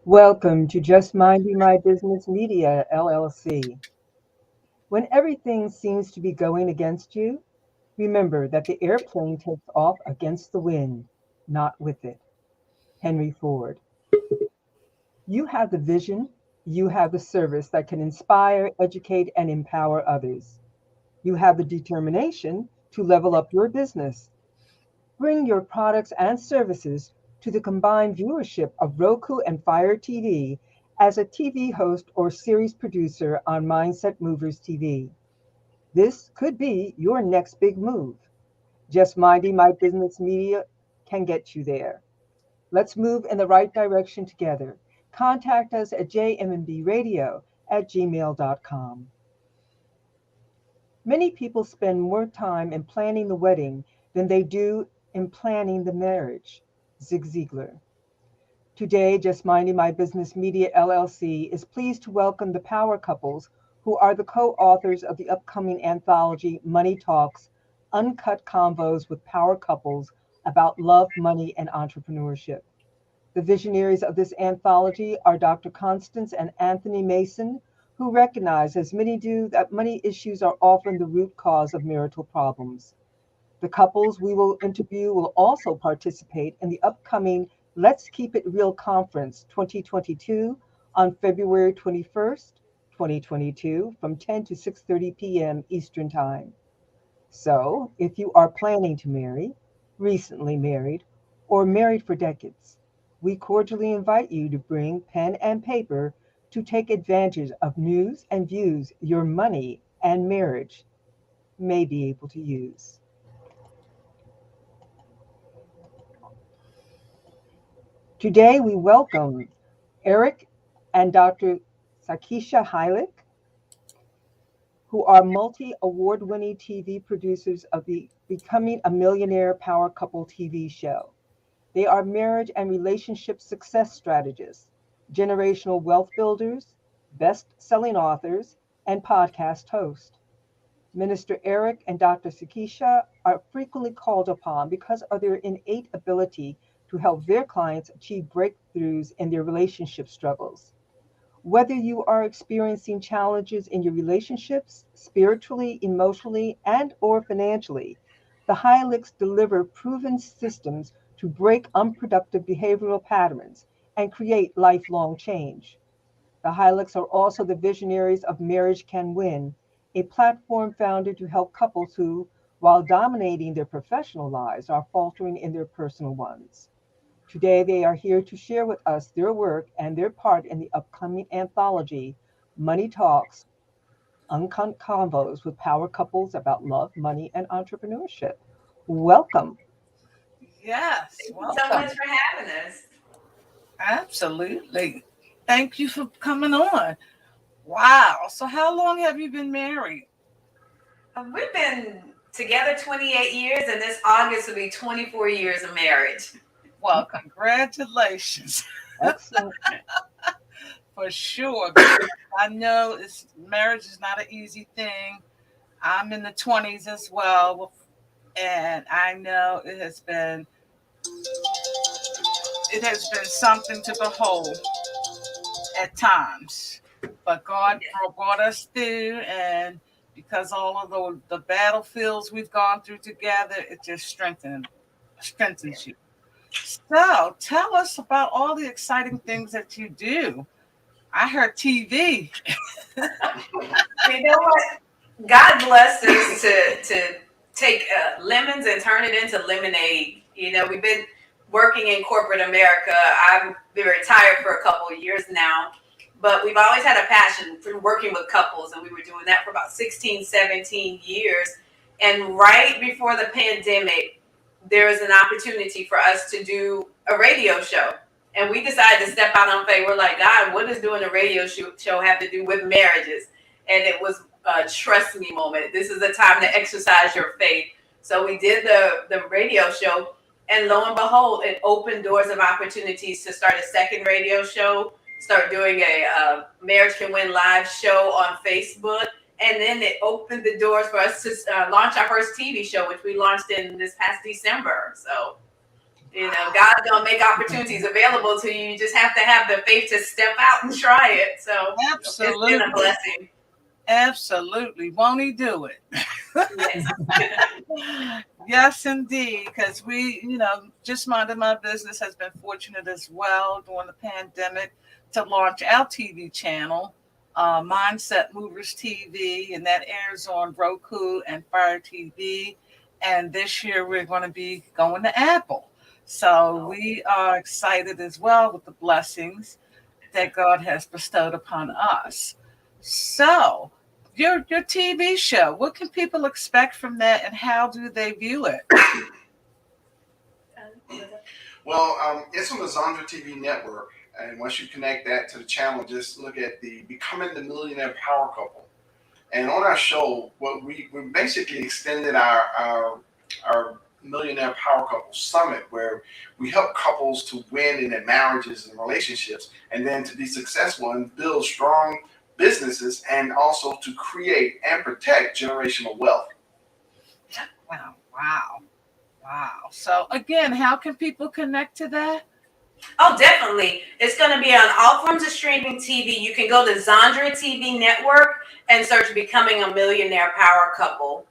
Welcome to Just Minding My Business Media, LLC. When everything seems to be going against you, remember that the airplane takes off against the wind, not with it. Henry Ford. You have the vision, you have the service that can inspire, educate, and empower others. You have the determination to level up your business. Bring your products and services to the combined viewership of Roku and Fire TV as a TV host or series producer on Mindset Movers TV. This could be your next big move. Just Minding My Business Media can get you there. Let's move in the right direction together. Contact us at jmmbradio@gmail.com. Many people spend more time in planning the wedding than they do in planning the marriage. Zig Ziglar. Today, Just Minding My Business Media LLC is pleased to welcome the power couples who are the co-authors of the upcoming anthology Money Talks, Uncut Convos with Power Couples about love, money, and entrepreneurship. The visionaries of this anthology are Dr. Constance and Anthony Mason, who recognize, as many do, that money issues are often the root cause of marital problems. The couples we will interview will also participate in the upcoming Let's Keep It Real Conference 2022 on February 21st, 2022 from 10 to 6:30 p.m. Eastern Time. So, if you are planning to marry, recently married, or married for decades, we cordially invite you to bring pen and paper to take advantage of news and views your money and marriage may be able to use. Today, we welcome Eric and Dr. Sakisha Heilig, who are multi-award-winning TV producers of the Becoming a Millionaire Power Couple TV show. They are marriage and relationship success strategists, generational wealth builders, best-selling authors, and podcast hosts. Minister Eric and Dr. Sakisha are frequently called upon because of their innate ability to help their clients achieve breakthroughs in their relationship struggles. Whether you are experiencing challenges in your relationships, spiritually, emotionally, and or financially, the Hylics deliver proven systems to break unproductive behavioral patterns and create lifelong change. The Hylics are also the visionaries of Marriage Can Win, a platform founded to help couples who, while dominating their professional lives, are faltering in their personal ones. Today, they are here to share with us their work and their part in the upcoming anthology, Money Talks, Uncut Convos with Power Couples about love, money, and entrepreneurship. Welcome. Yes, Thank you so welcome. much for having us. Absolutely. Thank you for coming on. Wow. So how long have you been married? We've been together 28 years, and this August will be 24 years of marriage. Well, congratulations. Excellent. For sure. Because I know marriage is not an easy thing. I'm in the 20s as well. And I know it has been something to behold at times. But God brought us through, and because all of the battlefields we've gone through together, it just strengthens you. So tell us about all the exciting things that you do. I heard TV. You know what? God blessed us to take lemons and turn it into lemonade. You know, we've been working in corporate America. I've been retired for a couple of years now, but we've always had a passion for working with couples, and we were doing that for about 16, 17 years. And right before the pandemic, there was an opportunity for us to do a radio show. And we decided to step out on faith. We're like, God, what does doing a radio show have to do with marriages? And it was a trust me moment. This is the time to exercise your faith. So we did the radio show, and lo and behold, it opened doors of opportunities to start a second radio show, start doing a Marriage Can Win live show on Facebook. And then it opened the doors for us to launch our first TV show, which we launched in this past December. So, God's gonna make opportunities available to you. You just have to have the faith to step out and try it. So Absolutely. It's been a blessing. Absolutely. Won't he do it? Yes. Yes, indeed. Because we, just minding my business has been fortunate as well during the pandemic to launch our TV channel, Mindset Movers TV, and that airs on Roku and Fire TV. And this year we're going to be going to Apple. So we are excited as well with the blessings that God has bestowed upon us. So, your TV show, what can people expect from that, and how do they view it? Well, it's on the Zandra TV network, and once you connect that to the channel, just look at the Becoming the Millionaire Power Couple. And on our show, what we basically extended our Millionaire Power Couple Summit, where we help couples to win in their marriages and relationships, and then to be successful and build strong businesses, and also to create and protect generational wealth. Wow. So again, how can people connect to that? Oh, definitely. It's going to be on all forms of streaming TV. You can go to Zandra TV Network and search Becoming a Millionaire Power Couple.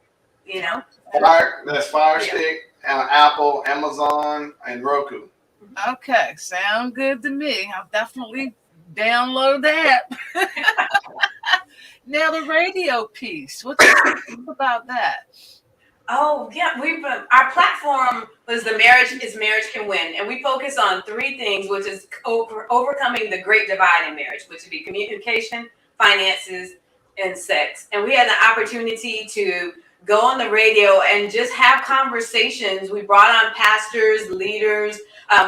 That's Fire Stick, Apple, Amazon, and Roku. Okay, sound good to me. I'll definitely download that. Now the radio piece. What do you think about that? Oh, yeah. Our platform was Marriage Can Win. And we focus on three things, which is overcoming the great divide in marriage, which would be communication, finances, and sex. And we had the opportunity to go on the radio and just have conversations. We brought on pastors, leaders.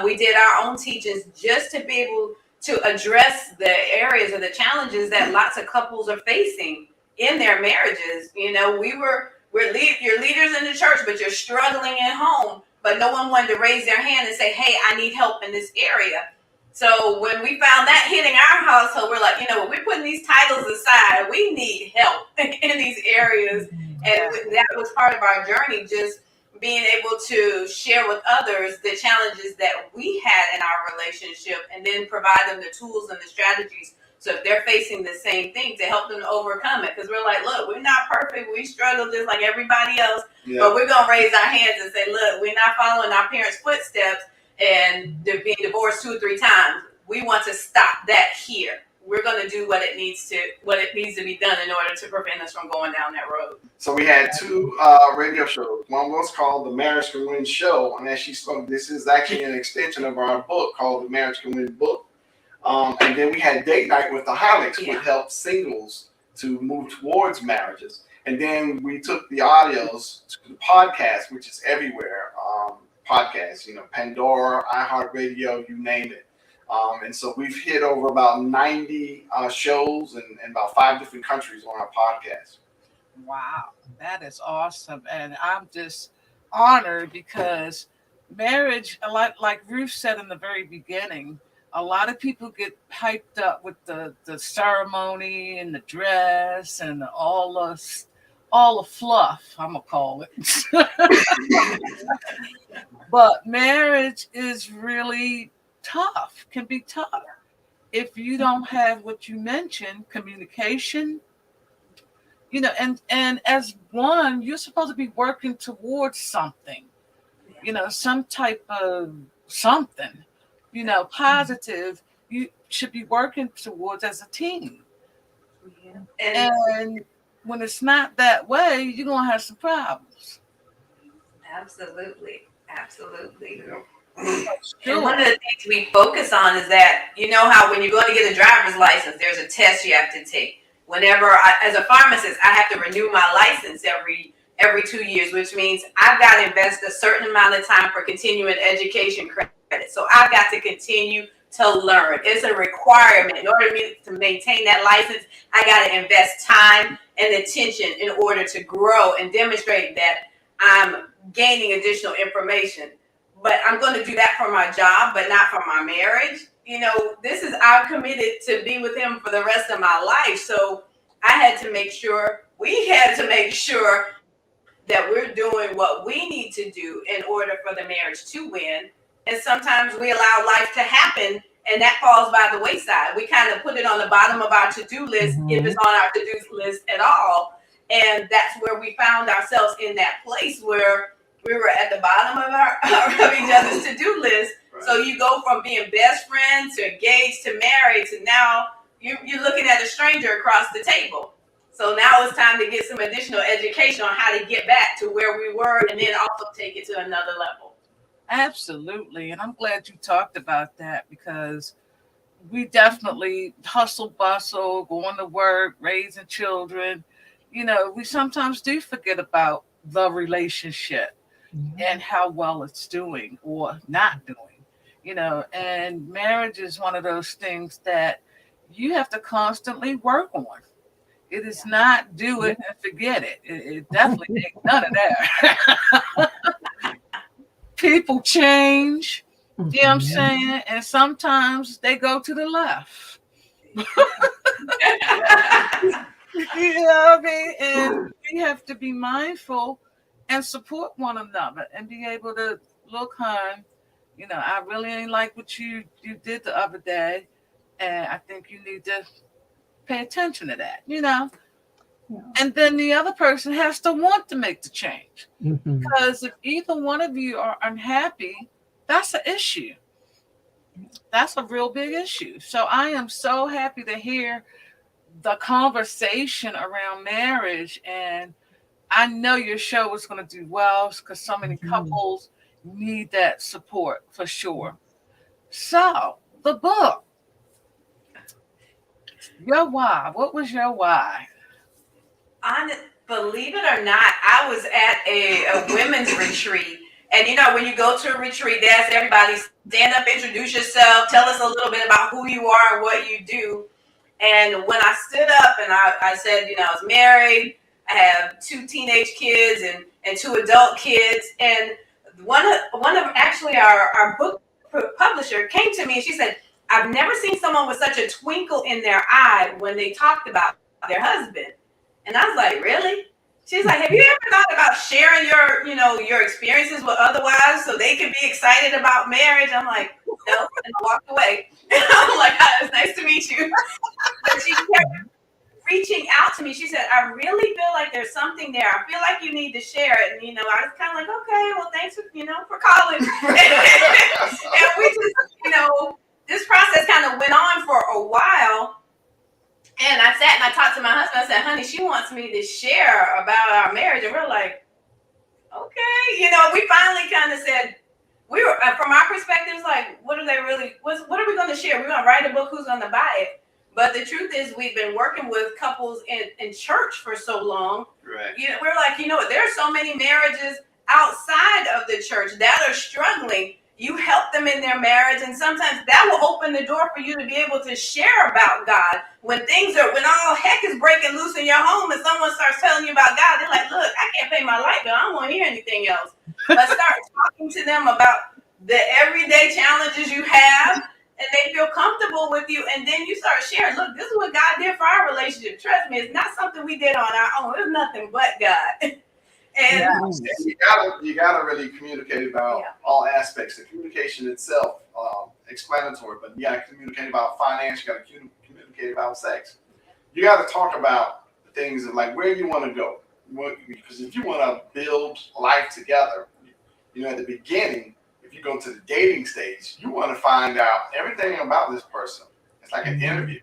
We did our own teachings just to be able to address the areas or the challenges that lots of couples are facing in their marriages. You're leaders in the church, but you're struggling at home, but no one wanted to raise their hand and say, hey, I need help in this area. So when we found that hitting our household, we're like, we're putting these titles aside. We need help in these areas. And that was part of our journey, just being able to share with others the challenges that we had in our relationship, and then provide them the tools and the strategies. So if they're facing the same thing, to help them overcome it. Because we're like, look, we're not perfect. We struggle just like everybody else. Yeah. But we're going to raise our hands and say, look, we're not following our parents' footsteps and they're being divorced 2 or 3 times. We want to stop that here. We're going to do what it needs to be done in order to prevent us from going down that road. So we had 2 radio shows. One was called The Marriage Can Win Show. And as she spoke, this is actually an extension of our book called The Marriage Can Win Book. And then we had Date Night with the Holics, which helped singles to move towards marriages. And then we took the audios to the podcast, which is everywhere. Podcasts, Pandora, iHeartRadio, you name it. And so we've hit over about 90 shows and about 5 different countries on our podcast. Wow, that is awesome. And I'm just honored because marriage, like Ruth said in the very beginning, a lot of people get hyped up with the ceremony and the dress and all the fluff, I'm gonna call it. But marriage is really tough, can be tough if you don't have what you mentioned, communication. And as one, you're supposed to be working towards something, some type of something. Positive, you should be working towards as a team. Yeah. And when it's not that way, you're going to have some problems. Absolutely. Yeah. And one of the things we focus on is that, how when you're going to get a driver's license, there's a test you have to take. As a pharmacist, I have to renew my license every 2 years, which means I've got to invest a certain amount of time for continuing education credit. So I've got to continue to learn. It's a requirement. In order for me to maintain that license, I got to invest time and attention in order to grow and demonstrate that I'm gaining additional information. But I'm going to do that for my job, but not for my marriage. This is, I'm committed to be with him for the rest of my life. So we had to make sure that we're doing what we need to do in order for the marriage to win. And sometimes we allow life to happen and that falls by the wayside. We kind of put it on the bottom of our to-do list, if it's on our to-do list at all. And that's where we found ourselves in that place where we were at the bottom of of each other's to-do list. Right. So you go from being best friends to engaged to married to now you're looking at a stranger across the table. So now it's time to get some additional education on how to get back to where we were and then also take it to another level. Absolutely. And I'm glad you talked about that because we definitely hustle, bustle, going to work, raising children. We sometimes do forget about the relationship and how well it's doing or not doing, and marriage is one of those things that you have to constantly work on. It is not do it and forget it. It definitely ain't none of that. People change, you know what I'm saying? And sometimes they go to the left. You know what I mean? And we have to be mindful and support one another and be able to look, hon, I really ain't like what you did the other day. And I think you need to pay attention to that, Yeah. And then the other person has to want to make the change. Because if either one of you are unhappy, that's an issue. That's a real big issue. So I am so happy to hear the conversation around marriage. And I know your show is going to do well because so many couples need that support for sure. So the book, your why. What was your why? Believe it or not, I was at a women's retreat. And when you go to a retreat, they ask everybody, stand up, introduce yourself, tell us a little bit about who you are and what you do. And when I stood up and I said, I was married, I have 2 teenage kids and 2 adult kids. And one of actually our book publisher came to me and she said, I've never seen someone with such a twinkle in their eye when they talked about their husband. And I was like, really? She's like, have you ever thought about sharing your experiences with other wives so they can be excited about marriage? I'm like, no, and I walked away. I'm like, it's nice to meet you. But she kept reaching out to me. She said, I really feel like there's something there. I feel like you need to share it. And, I was kind of like, okay, well, thanks for calling. And we just, this process kind of went on for a while. And I sat and I talked to my husband. I said, honey, she wants me to share about our marriage. And we're like, okay. We finally kind of said, we were, from our perspective, it's like, what are we going to share? We're going to write a book. Who's going to buy it? But the truth is we've been working with couples in church for so long. Right. We're like, there are so many marriages outside of the church that are struggling. You help them in their marriage, and sometimes that will open the door for you to be able to share about God. When all heck is breaking loose in your home and someone starts telling you about God, they're like, look, I can't pay my light bill. I don't want to hear anything else. But start talking to them about the everyday challenges you have, and they feel comfortable with you. And then you start sharing, look, this is what God did for our relationship. Trust me, it's not something we did on our own. It's nothing but God. And you gotta really communicate about all aspects. The communication itself, explanatory, but you gotta communicate about finance. You gotta communicate about sex. You gotta talk about things like where you want to go. Because if you want to build life together, at the beginning, if you go to the dating stage, you want to find out everything about this person. It's like an interview.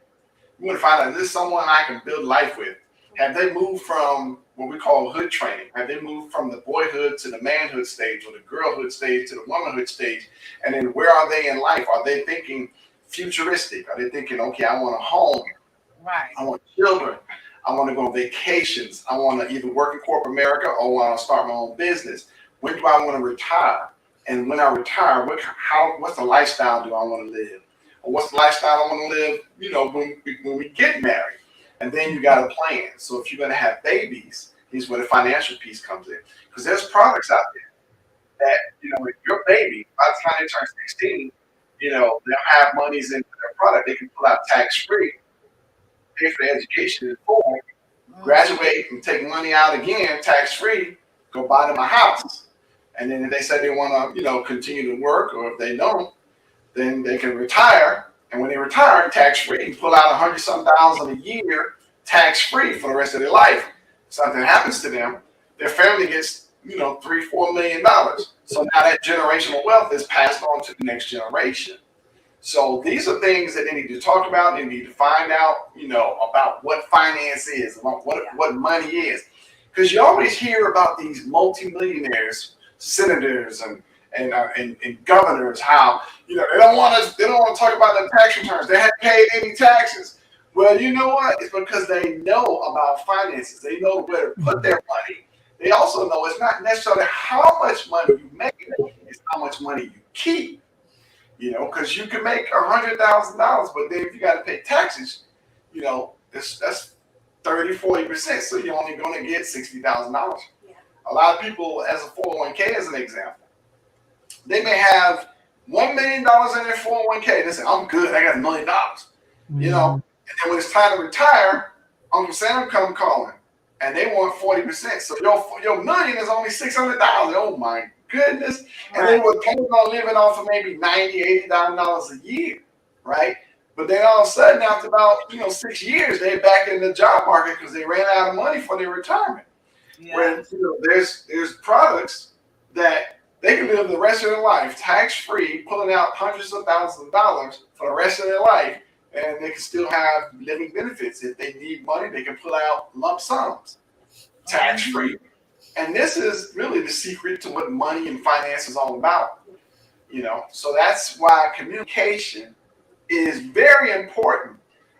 You want to find out, is this someone I can build life with? Have they moved from what we call hood training? Have they moved from the boyhood to the manhood stage or the girlhood stage to the womanhood stage? And then where are they in life? Are they thinking futuristic? Are they thinking, okay, I want a home. Right. I want children. I want to go on vacations. I want to either work in corporate America or I want to start my own business. When do I want to retire? And when I retire, what's the lifestyle do I want to live? or what's the lifestyle I want to live, when we get married. And then you got a plan. So if you're going to have babies, here's where the financial piece comes in. Because there's products out there that, if your baby, by the time they turn 16, they'll have monies into their product. They can pull out tax-free, pay for their education in full, graduate and take money out again, tax-free, go buy them a house. And then if they say they want to, continue to work, or if they don't, then they can retire. And when they retire, tax-free, pull out $100-some thousand a year, tax-free for the rest of their life. Something happens to them, their family gets, $3-4 million. So now that generational wealth is passed on to the next generation. So these are things that they need to talk about. They need to find out, about what finance is, about what money is. Because you always hear about these multimillionaires, senators and governors, how they don't want to talk about their tax returns. They haven't paid any taxes. Well, you know what? It's because they know about finances. They know where to put their money. They also know it's not necessarily how much money you make, it's how much money you keep. Because you can make $100,000, but then if you got to pay taxes, that's 30-40%. So you're only going to get $60,000. Yeah. A lot of people, as a 401k, as an example, they may have $1 million in their 401k. They say, I'm good. I got $1 million. And then when it's time to retire, Uncle Sam come calling, and they want 40%. So your million is only $600,000. Oh my goodness! And they were planning on living off of maybe $90,000-$80,000 a year, right? But then all of a sudden, after about 6 years, they're back in the job market because they ran out of money for their retirement. Yeah. When there's products that they can live the rest of their life tax-free, pulling out hundreds of thousands of dollars for the rest of their life, and they can still have living benefits. If they need money, they can pull out lump sums, tax-free. And this is really the secret to what money and finance is all about. So that's why communication is very important.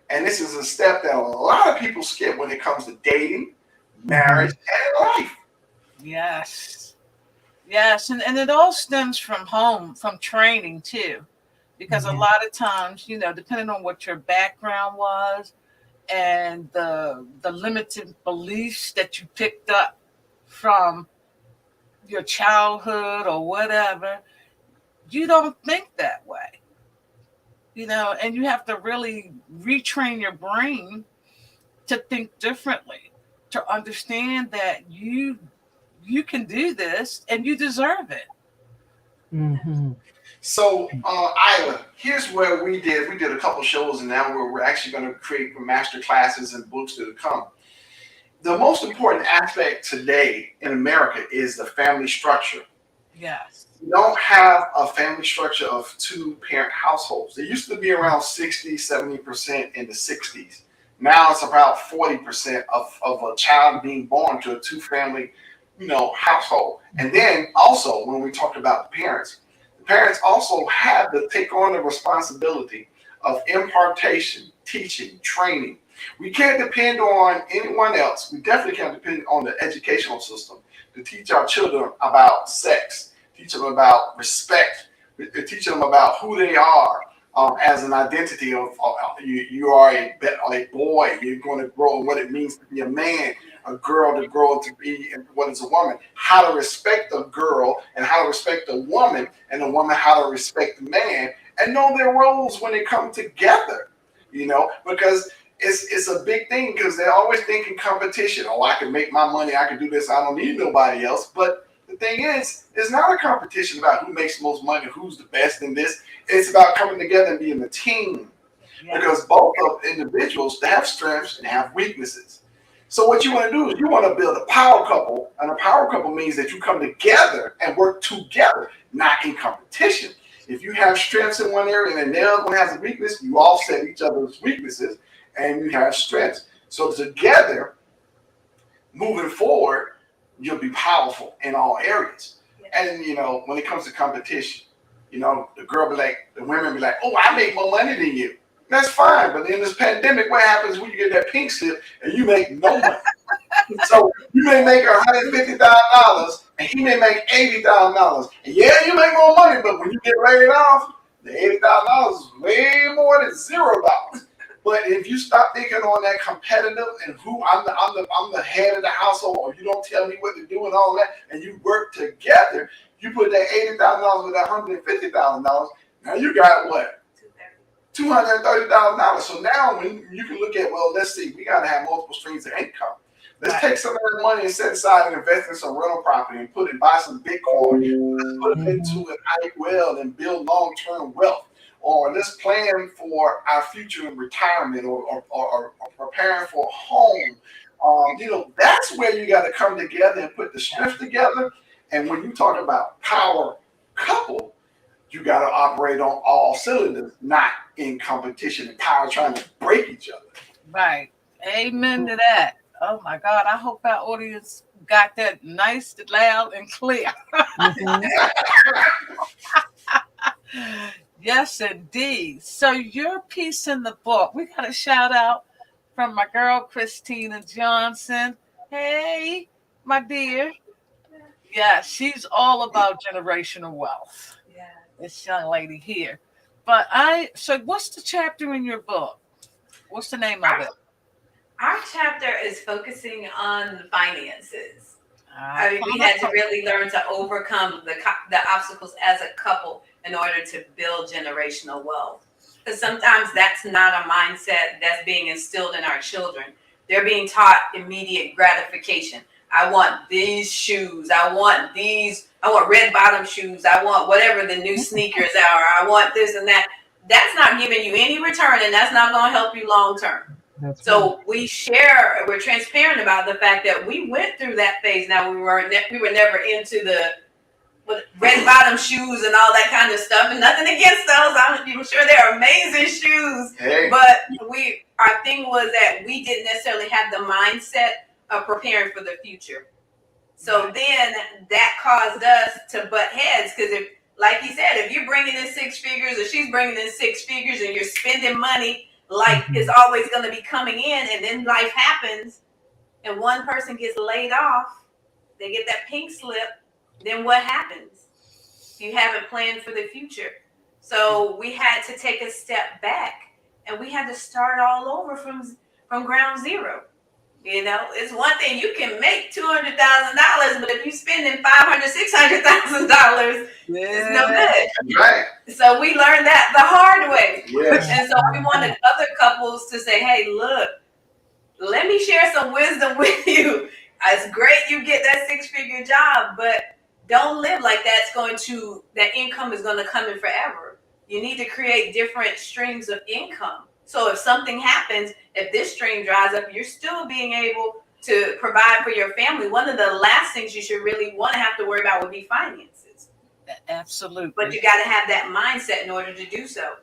And this is a step that a lot of people skip when it comes to dating, marriage, and life. Yes. Yes. And it all stems from home, from training too. Because a lot of times, depending on what your background was and the limited beliefs that you picked up from your childhood or whatever, you don't think that way. And you have to really retrain your brain to think differently, to understand that you can do this and you deserve it. Mm-hmm. So, Isla, here's where we did a couple shows, and now we're actually going to create master classes and books to come. The most important aspect today in America is the family structure. Yes. You don't have a family structure of two-parent households. There used to be around 60-70% in the 60s. Now it's about 40% of a child being born to a two-family, household. And then also, when we talk about the parents also have to take on the responsibility of impartation, teaching, training. We can't depend on anyone else. We definitely can't depend on the educational system to teach our children about sex, teach them about respect, teach them about who they are as an identity of you are a boy. You're going to grow what it means to be a man, a girl to grow to be what is a woman, how to respect a girl and how to respect a woman, and a woman how to respect the man, and know their roles when they come together, because it's a big thing, because they're always thinking competition. Oh, I can make my money. I can do this. I don't need nobody else. But the thing is, it's not a competition about who makes the most money, who's the best in this. It's about coming together and being a team. Yeah. Because both of individuals, they have strengths and have weaknesses. So what you want to do is you want to build a power couple. And a power couple means that you come together and work together, not in competition. If you have strengths in one area and the other one has a weakness, you offset each other's weaknesses and you have strengths. So together, moving forward, you'll be powerful in all areas. And, when it comes to competition, the women be like, oh, I make more money than you. That's fine. But in this pandemic, what happens when you get that pink slip and you make no money? So you may make $150,000 and he may make $80,000. And yeah, you make more money, but when you get laid off, The $80,000 is way more than $0. But if you stop thinking on that competitive and who I'm the head of the household, or you don't tell me what to do and all that, and you work together, you put that $80,000 with that $150,000. Now you got what? $230,000. So now when you can look at, well, let's see, we got to have multiple streams of income. Let's take some of that money and set aside and invest in some rental property and buy some Bitcoin. Let's put it into an IUL and build long-term wealth. Or let's plan for our future in retirement or preparing for a home. That's where you got to come together and put the strength together. And when you talk about power couple, you got to operate on all cylinders, not in competition and power trying to break each other. Right. Amen to that. Oh my God. I hope our audience got that nice, loud, and clear. Yes, indeed. So your piece in the book, we got a shout out from my girl, Christina Johnson. Hey, my dear. Yeah, she's all about generational wealth. Yeah. This young lady here. So what's the chapter in your book? What's the name of it? Our chapter is focusing on finances. We had to really learn to overcome the obstacles as a couple in order to build generational wealth. Because sometimes that's not a mindset that's being instilled in our children. They're being taught immediate gratification. I want these shoes. I want red bottom shoes. I want whatever the new sneakers are. I want this and that. That's not giving you any return, and that's not going to help you long term. So we're transparent about the fact that we went through that phase. Now we were never into the red bottom shoes and all that kind of stuff, and nothing against those. I'm sure they're amazing shoes. Hey. But our thing was that we didn't necessarily have the mindset of preparing for the future. So then that caused us to butt heads, because if, like you said, if you're bringing in six figures or she's bringing in six figures and you're spending money like it's always going to be coming in, and then life happens and one person gets laid off, they get that pink slip, then what happens? You haven't planned for the future. So we had to take a step back and we had to start all over from ground zero. It's one thing you can make $200,000, but if you're spending $500,000, $600,000, it's no good. Right. So we learned that the hard way. Yes. And so we wanted other couples to say, hey, look, let me share some wisdom with you. It's great you get that six-figure job, but don't live like that income is going to come in forever. You need to create different streams of income. So if something happens, if this stream dries up, you're still being able to provide for your family. One of the last things you should really want to have to worry about would be finances. Absolutely. But you got to have that mindset in order to do so.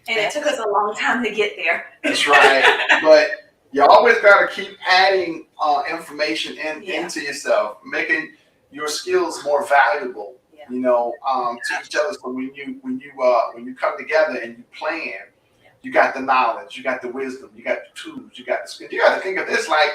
And it took us a long time to get there. That's right. But you always got to keep adding information into yourself, making your skills more valuable, to each other. So when you come together and you plan, you got the knowledge, you got the wisdom, you got the tools, you got the skills. You got to think of this like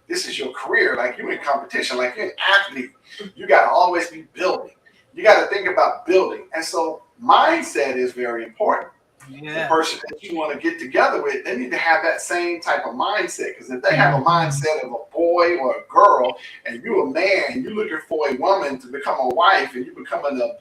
this is your career, like you're in competition, like you're an athlete. You got to always be building. You got to think about building. And so mindset is very important. The person that you want to get together with, they need to have that same type of mindset. Because if they have a mindset of a boy or a girl, and you're a man, you're looking for a woman to become a wife, and you're becoming a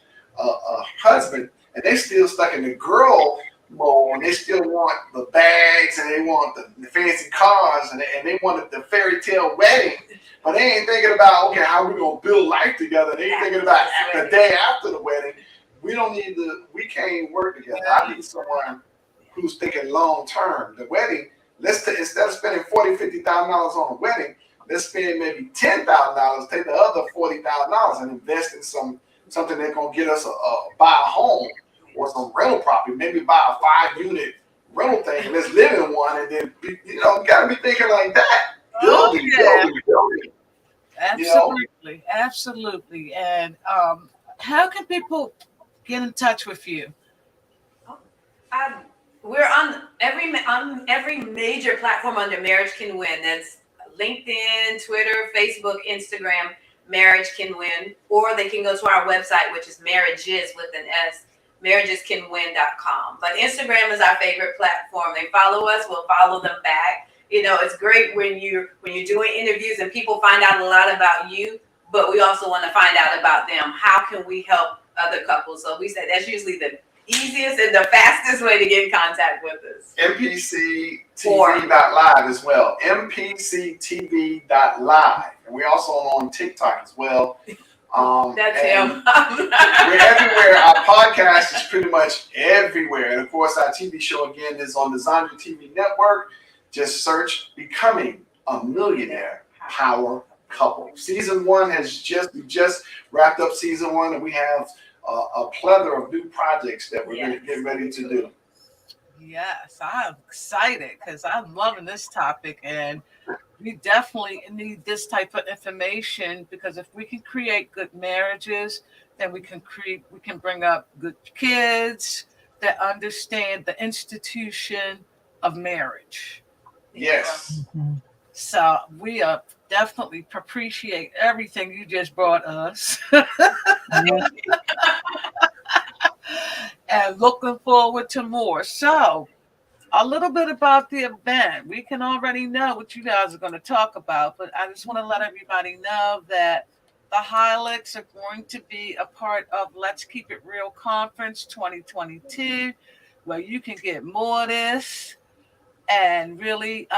husband, and they still stuck in the girl mode, and they still want the bags, and they want the fancy cars, and they want the fairy tale wedding, but they ain't thinking about, okay, how we going to build life together. They ain't thinking about the day after the wedding. We can't work together. I need someone who's thinking long term. The wedding, instead of spending $40,000, $50,000 on a wedding, let's spend maybe $10,000, take the other $40,000 and invest in something that's gonna get us buy a home or some rental property. Maybe buy a 5-unit rental thing and let's live in one. And then you gotta be thinking like that. Building. Absolutely, absolutely. And how can people get in touch with you? We're on every major platform under Marriage Can Win. That's LinkedIn, Twitter, Facebook, Instagram. Marriage Can Win, or they can go to our website, which is marriages with an S, marriagescanwin.com. But Instagram is our favorite platform. They follow us, we'll follow them back. You know, it's great when you're doing interviews and people find out a lot about you, but we also want to find out about them. How can we help other couples? So we say that's usually the easiest and the fastest way to get in contact with us. MPCTV.live as well. MPCTV.live. And we're also on TikTok as well. That's him. We're everywhere. Our podcast is pretty much everywhere. And of course, our TV show again is on the Zandra TV network. Just search Becoming a Millionaire Power Couple. Season 1 we just wrapped up season 1, and we have a plethora of new projects that we're going to get ready to do. Yes, I'm excited because I'm loving this topic, and we definitely need this type of information, because if we can create good marriages, then we can bring up good kids that understand the institution of marriage. Yes. Mm-hmm. So we definitely appreciate everything you just brought us. And looking forward to more. So a little bit about the event. We can already know what you guys are going to talk about, but I just want to let everybody know that the Hylicks are going to be a part of Let's Keep It Real Conference 2022, where you can get more of this and really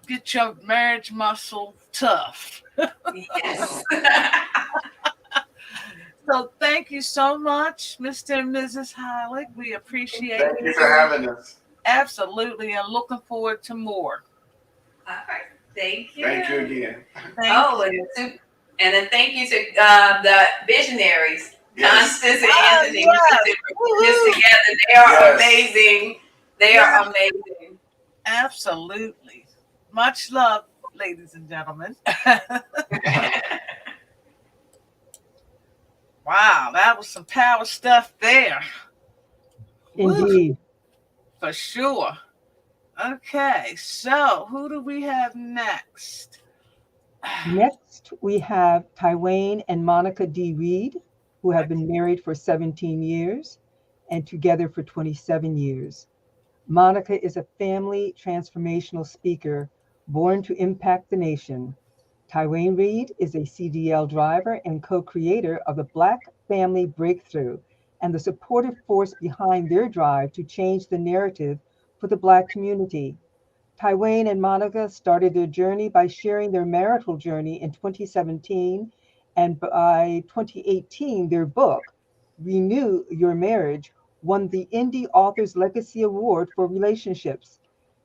get your marriage muscle tough. Yes. So thank you so much, Mr. and Mrs. Hylick. We appreciate it. Thank you for having us. Absolutely, and looking forward to more. All right. Thank you. Thank you again. And then thank you to the visionaries, Constance and Anthony, yes. who put this together. They are amazing. They are amazing. Absolutely. Much love, ladies and gentlemen. Wow, that was some power stuff there. Indeed. Woo, for sure. Okay, so who do we have next? Next, we have Tywane and Monica D. Reid, who have been married for 17 years and together for 27 years. Monica is a family transformational speaker born to impact the nation. Tywane Reid is a CDL driver and co-creator of the Black Family Breakthrough and the supportive force behind their drive to change the narrative for the Black community. Tywane and Monica started their journey by sharing their marital journey in 2017, and by 2018, their book, Renew Your Marriage, won the Indie Authors Legacy Award for Relationships.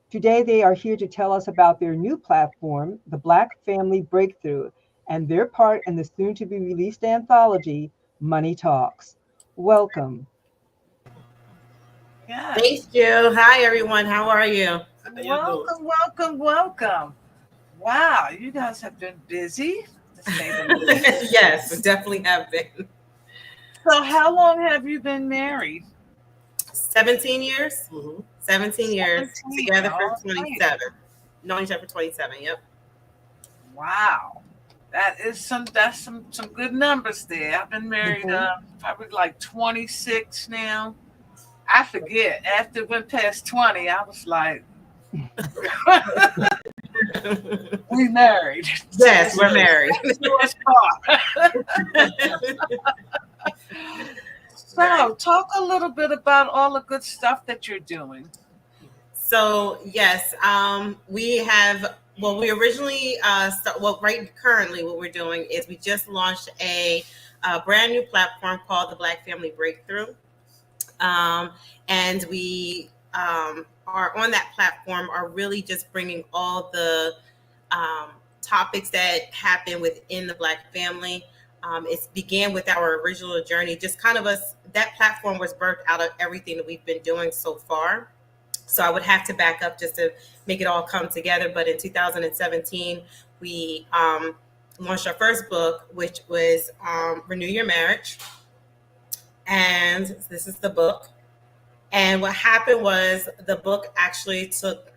Today, they are here to tell us about their new platform, the Black Family Breakthrough, and their part in the soon-to-be-released anthology, Money Talks. Welcome. Yes. Thank you. Hi, everyone. How are you? Welcome. Wow, you guys have been busy, to say the least. Yes, we definitely have been. So how long have you been married? 17 years. Mm-hmm. 17 years. Together for 27. Known each other for 27. Yep. Wow. That's some good numbers there. I've been married probably like 26 now. I forget. After it went past 20, I was like, we married. Yes, we're married. So talk a little bit about all the good stuff that you're doing. So yes, we originally currently what we're doing is we just launched a brand new platform called the Black Family Breakthrough. And we are on that platform are really just bringing all the topics that happen within the Black family. It began with our original journey, just kind of that platform was birthed out of everything that we've been doing so far. So I would have to back up just to make it all come together. But in 2017, we launched our first book, which was Renew Your Marriage. And this is the book. And what happened was the book actually took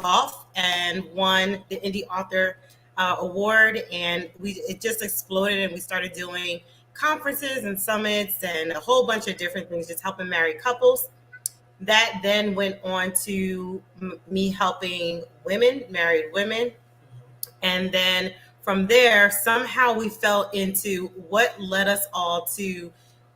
off and won the Indie Author Award, and it just exploded, and we started doing conferences and summits and a whole bunch of different things, just helping married couples. That then went on to me helping women, married women. And then from there, somehow we fell into what led us all to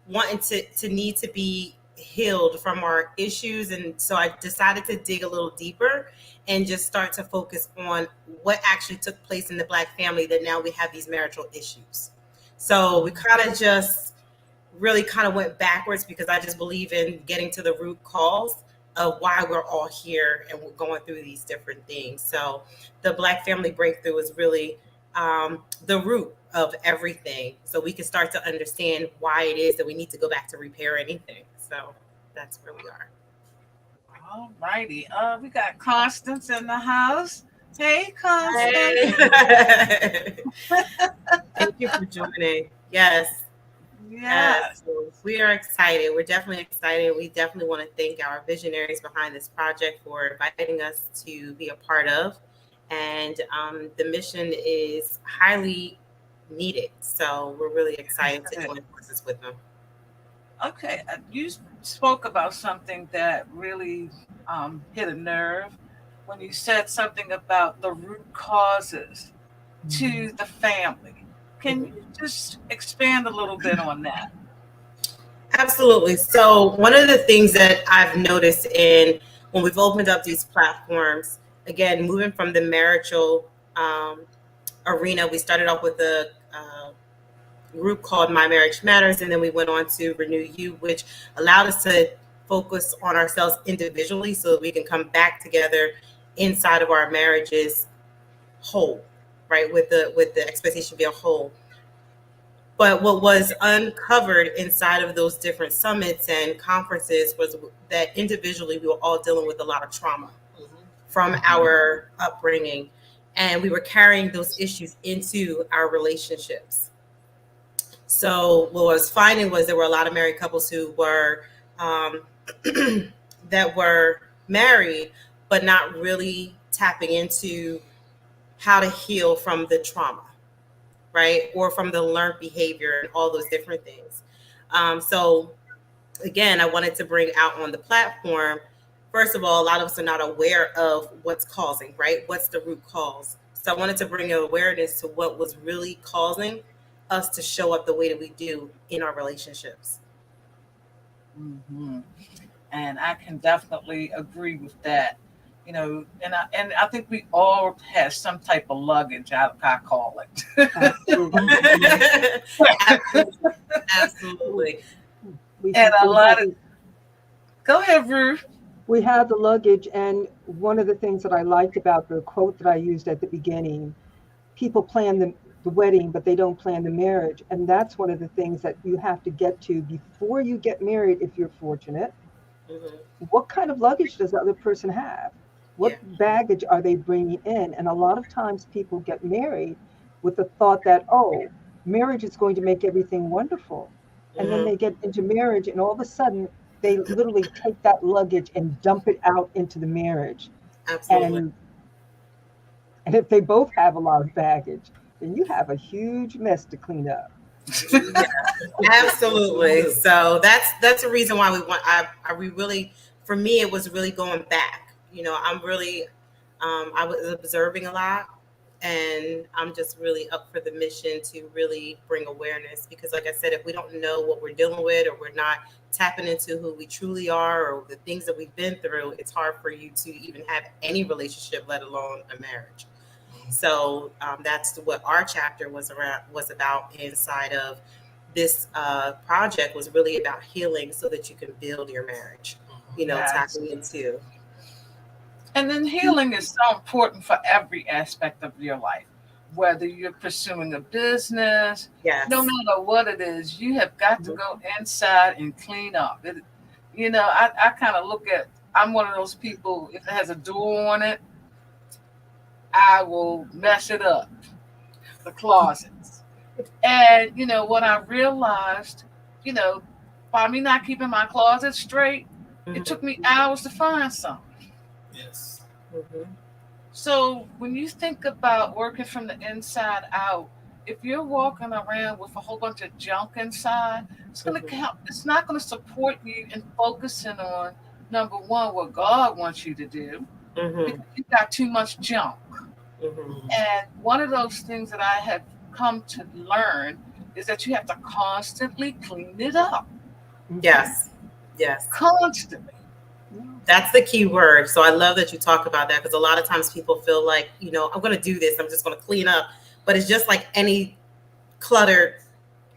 wanting to need to be healed from our issues. And so I decided to dig a little deeper and just start to focus on what actually took place in the Black family that now we have these marital issues. So we kind of just really kind of went backwards because I just believe in getting to the root cause of why we're all here and we're going through these different things. So the Black family breakthrough is really the root of everything. So we can start to understand why it is that we need to go back to repair anything. So that's where we are. All righty. We got Constance in the house. Hey, Constance. Hey. Thank you for joining. Yes. Yes. So we are excited. We're definitely excited. We definitely want to thank our visionaries behind this project for inviting us to be a part of. And the mission is highly needed. So we're really excited to join forces with them. Okay. You spoke about something that really hit a nerve when you said something about the root causes to the family. Can you just expand a little bit on that? Absolutely. So one of the things that I've noticed in when we've opened up these platforms, again, moving from the marital arena, we started off with a group called My Marriage Matters, and then we went on to Renew You, which allowed us to focus on ourselves individually so that we can come back together inside of our marriages whole, right? With the expectation to be a whole. But what was uncovered inside of those different summits and conferences was that individually we were all dealing with a lot of trauma from our upbringing. And we were carrying those issues into our relationships. So what I was finding was there were a lot of married couples who were that were married, but not really tapping into how to heal from the trauma, right? Or from the learned behavior and all those different things. So again, I wanted to bring out on the platform, first of all, a lot of us are not aware of what's causing, right? What's the root cause? So I wanted to bring awareness to what was really causing us to show up the way that we do in our relationships. Mm-hmm. And I can definitely agree with that. You know, and I think we all have some type of luggage, I call it. Absolutely. And a lot of, go ahead, Ruth. We have the luggage, and one of the things that I liked about the quote that I used at the beginning, people plan the wedding, but they don't plan the marriage. And that's one of the things that you have to get to before you get married, if you're fortunate. Mm-hmm. What kind of luggage does the other person have? What baggage are they bringing in? And a lot of times people get married with the thought that, oh, marriage is going to make everything wonderful. Mm-hmm. And then they get into marriage, and all of a sudden they literally take that luggage and dump it out into the marriage. Absolutely. And if they both have a lot of baggage, then you have a huge mess to clean up. Absolutely. So that's the reason why we really, for me, it was really going back. You know, I'm really, I was observing a lot, and I'm just really up for the mission to really bring awareness, because like I said, if we don't know what we're dealing with, or we're not tapping into who we truly are or the things that we've been through, it's hard for you to even have any relationship, let alone a marriage. So that's what our chapter was about inside of this project, was really about healing so that you can build your marriage, you know, tapping into. And then healing is so important for every aspect of your life, whether you're pursuing a business, no matter what it is, you have got to go inside and clean up. You know, I kind of look at, I'm one of those people, if it has a door on it, I will mess it up, the closets. And, you know, what I realized, you know, by me not keeping my closet straight, it took me hours to find something. Yes. So when you think about working from the inside out, if you're walking around with a whole bunch of junk inside, it's going to count. It's not going to support you in focusing on number one, what God wants you to do. Because you got too much junk. And one of those things that I have come to learn is that you have to constantly clean it up. Yes. Yes. Constantly. That's the key word. So I love that you talk about that, because a lot of times people feel like, you know, I'm going to do this, I'm just going to clean up. But it's just like any cluttered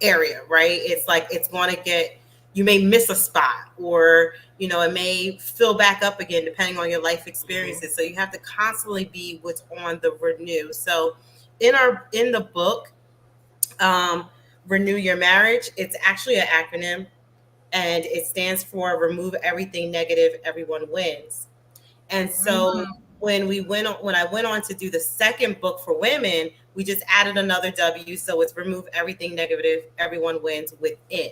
area, right? It's like it's going to get, you may miss a spot, or, you know, it may fill back up again depending on your life experiences. So you have to constantly be what's on the renew. So in the book, Renew Your Marriage, it's actually an acronym, and it stands for Remove Everything Negative, Everyone Wins. And so when I went on to do the second book for women, we just added another W. So it's Remove Everything Negative, Everyone Wins Within.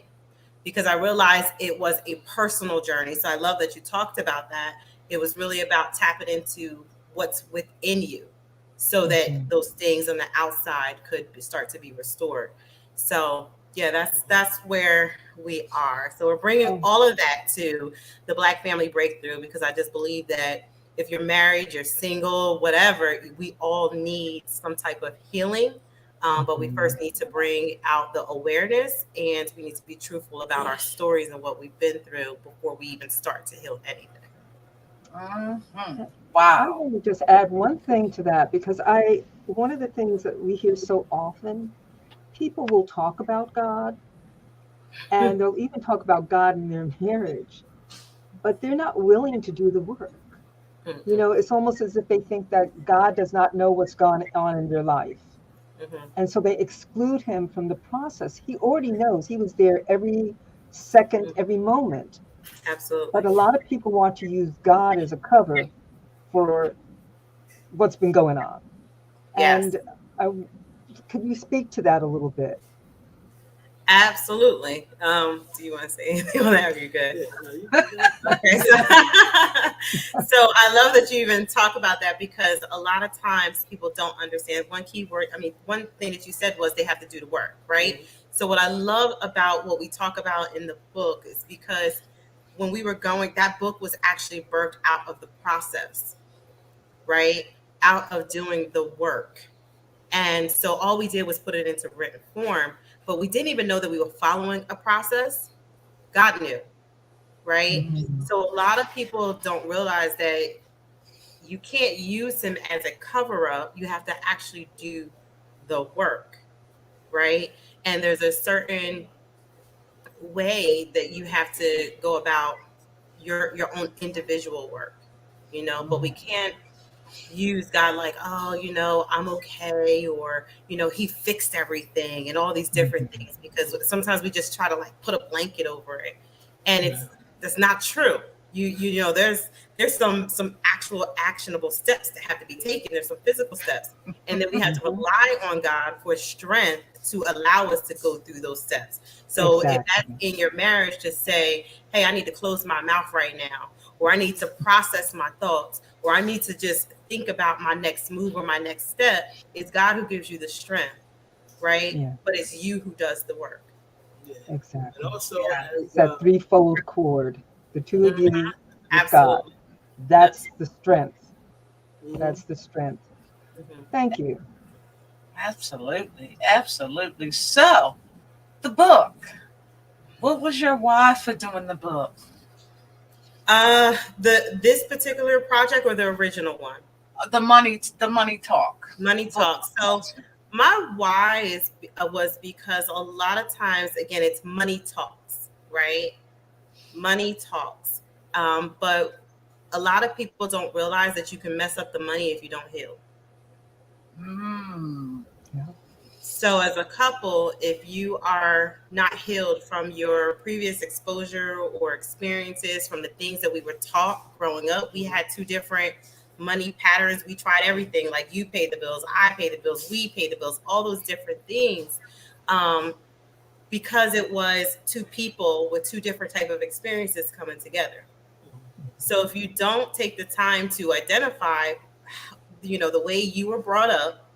Because I realized it was a personal journey. So I love that you talked about that. It was really about tapping into what's within you, so that those things on the outside could start to be restored. So yeah, that's where we are. So we're bringing all of that to the Black Family Breakthrough, because I just believe that if you're married, you're single, whatever, we all need some type of healing. But we first need to bring out the awareness, and we need to be truthful about our stories and what we've been through before we even start to heal anything. Wow. I Wow. want to just add one thing to that, because one of the things that we hear so often, people will talk about God, and they'll even talk about God in their marriage, but they're not willing to do the work. You know, it's almost as if they think that God does not know what's gone on in their life. And so they exclude him from the process. He already knows. He was there every second, every moment. Absolutely. But a lot of people want to use God as a cover for what's been going on. Yes. And could you speak to that a little bit? Absolutely. Do you want to say anything on that? Are you good? Okay. So I love that you even talk about that, because a lot of times people don't understand one key word. I mean, one thing that you said was they have to do the work, right? So what I love about what we talk about in the book is because when we were going, that book was actually birthed out of the process, right? Out of doing the work. And so all we did was put it into written form, but we didn't even know that we were following a process. God knew, right? So a lot of people don't realize that you can't use him as a cover up. You have to actually do the work, right? And there's a certain way that you have to go about your own individual work, you know, but we can't use God like, oh, you know, I'm okay, or, you know, he fixed everything and all these different things, because sometimes we just try to like put a blanket over it, and that's not true. You know, there's some actual actionable steps that have to be taken. There's some physical steps, and then we have to rely on God for strength to allow us to go through those steps. So if that's in your marriage, to say, hey, I need to close my mouth right now, or I need to process my thoughts, or I need to just think about my next move or my next step, it's God who gives you the strength, right? Yeah. But it's you who does the work. Exactly. And also, It's that threefold cord. The two of you with Absolutely. God. That's the strength. That's the strength. Thank you. Absolutely. Absolutely. So, the book. What was your why for doing the book? This particular project or the original one? The money talk. Money talk. So my why was because a lot of times, again, it's money talks, right? Money talks. But a lot of people don't realize that you can mess up the money if you don't heal. Yeah. So as a couple, if you are not healed from your previous exposure or experiences, from the things that we were taught growing up, we had two different money patterns. We tried everything, like you pay the bills, I pay the bills, we pay the bills, all those different things, because it was two people with two different type of experiences coming together. So if you don't take the time to identify, you know, the way you were brought up,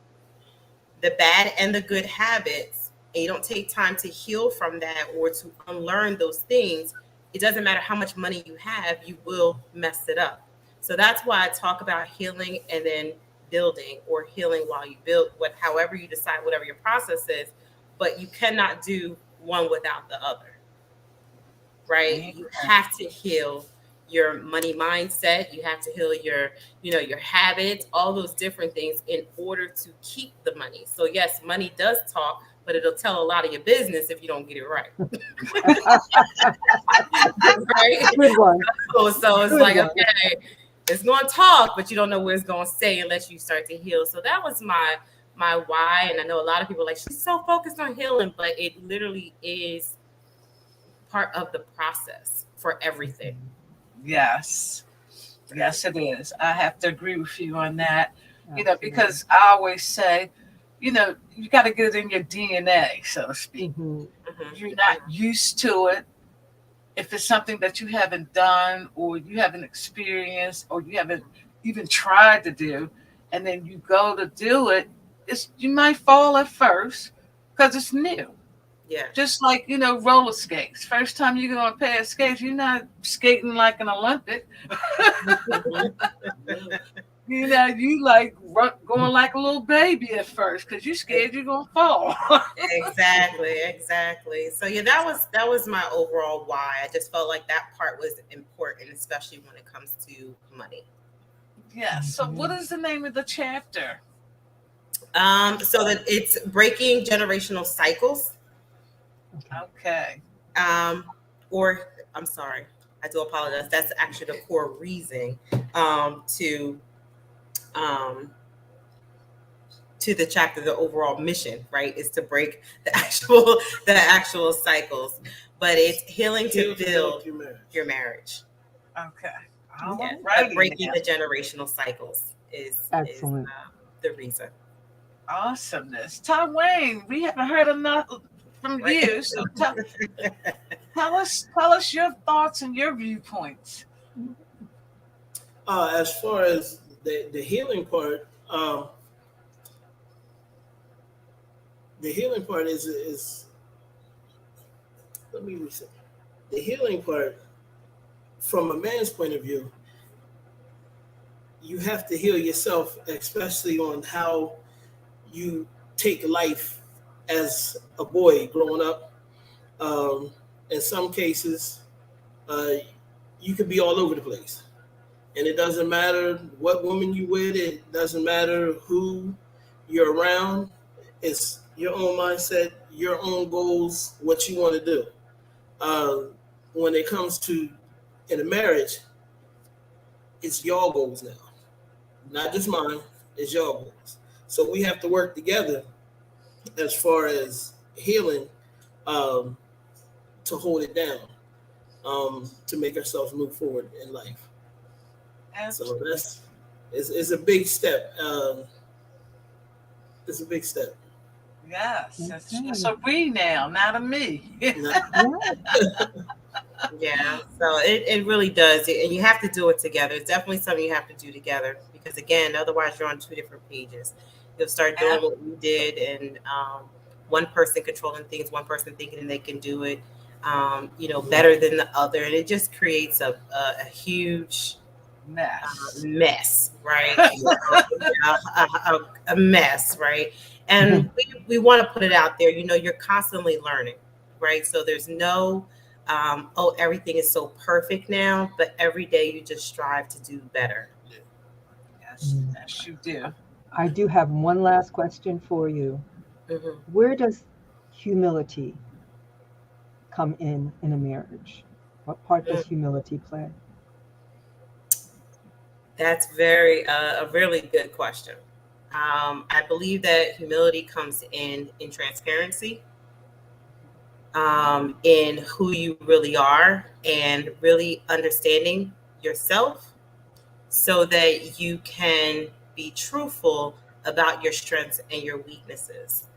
the bad and the good habits, and you don't take time to heal from that or to unlearn those things, it doesn't matter how much money you have, you will mess it up. So that's why I talk about healing and then building, or healing while you build, however you decide, whatever your process is, but you cannot do one without the other, right? You have to heal your money mindset. You have to heal your, your habits, all those different things in order to keep the money. So yes, money does talk, but it'll tell a lot of your business if you don't get it right. Right? Good one. So it's Good like, one. okay, it's going to talk, but you don't know what it's going to say unless you start to heal. So that was my why. And I know a lot of people are like, she's so focused on healing, but it literally is part of the process for everything. Yes. Yes, it is. I have to agree with you on that. Because I always say, you got to get it in your DNA, so to speak. You're not used to it. If it's something that you haven't done or you haven't experienced or you haven't even tried to do, and then you go to do it, you might fall at first because it's new. Yeah. Just like, roller skates. First time you go on a pair of skates, you're not skating like an Olympic. You like going like a little baby at first because you're scared you're going to fall. Exactly. So yeah, that was my overall why. I just felt like that part was important, especially when it comes to money. Yeah. So what is the name of the chapter? So that it's breaking generational cycles. Okay. Or I'm sorry, I do apologize. That's actually the core reason to the chapter. The overall mission, right, is to break the actual cycles. But it's healing to build your marriage. Okay. Yeah, but breaking the generational cycles is excellent. The reason. Awesomeness. Tywane, we haven't heard enough from you. So tell us your thoughts and your viewpoints. As far as the healing part, the healing part is let me reset. The healing part, from a man's point of view, you have to heal yourself, especially on how you take life as a boy growing up. In some cases, you could be all over the place. And it doesn't matter what woman you with. It doesn't matter who you're around. It's your own mindset, your own goals, what you want to do. When it comes to in a marriage, it's your goals now, not just mine. It's your goals. So we have to work together as far as healing, to hold it down, to make ourselves move forward in life. Absolutely. So it's a big step. It's a big step. Yes, it's a we now, not a me. Yeah, so it really does, and you have to do it together. It's definitely something you have to do together, because again, otherwise you're on two different pages. You'll start doing what we did, and one person controlling things, one person thinking they can do it, better than the other, and it just creates a huge mess, right? a mess, right? And we want to put it out there. You're constantly learning, right? So there's no everything is so perfect now, but every day you just strive to do better. Yes, you do. I do have one last question for you. Where does humility come in a marriage? What part does humility play? That's a really good question. I believe that humility comes in transparency, in who you really are, and really understanding yourself so that you can be truthful about your strengths and your weaknesses,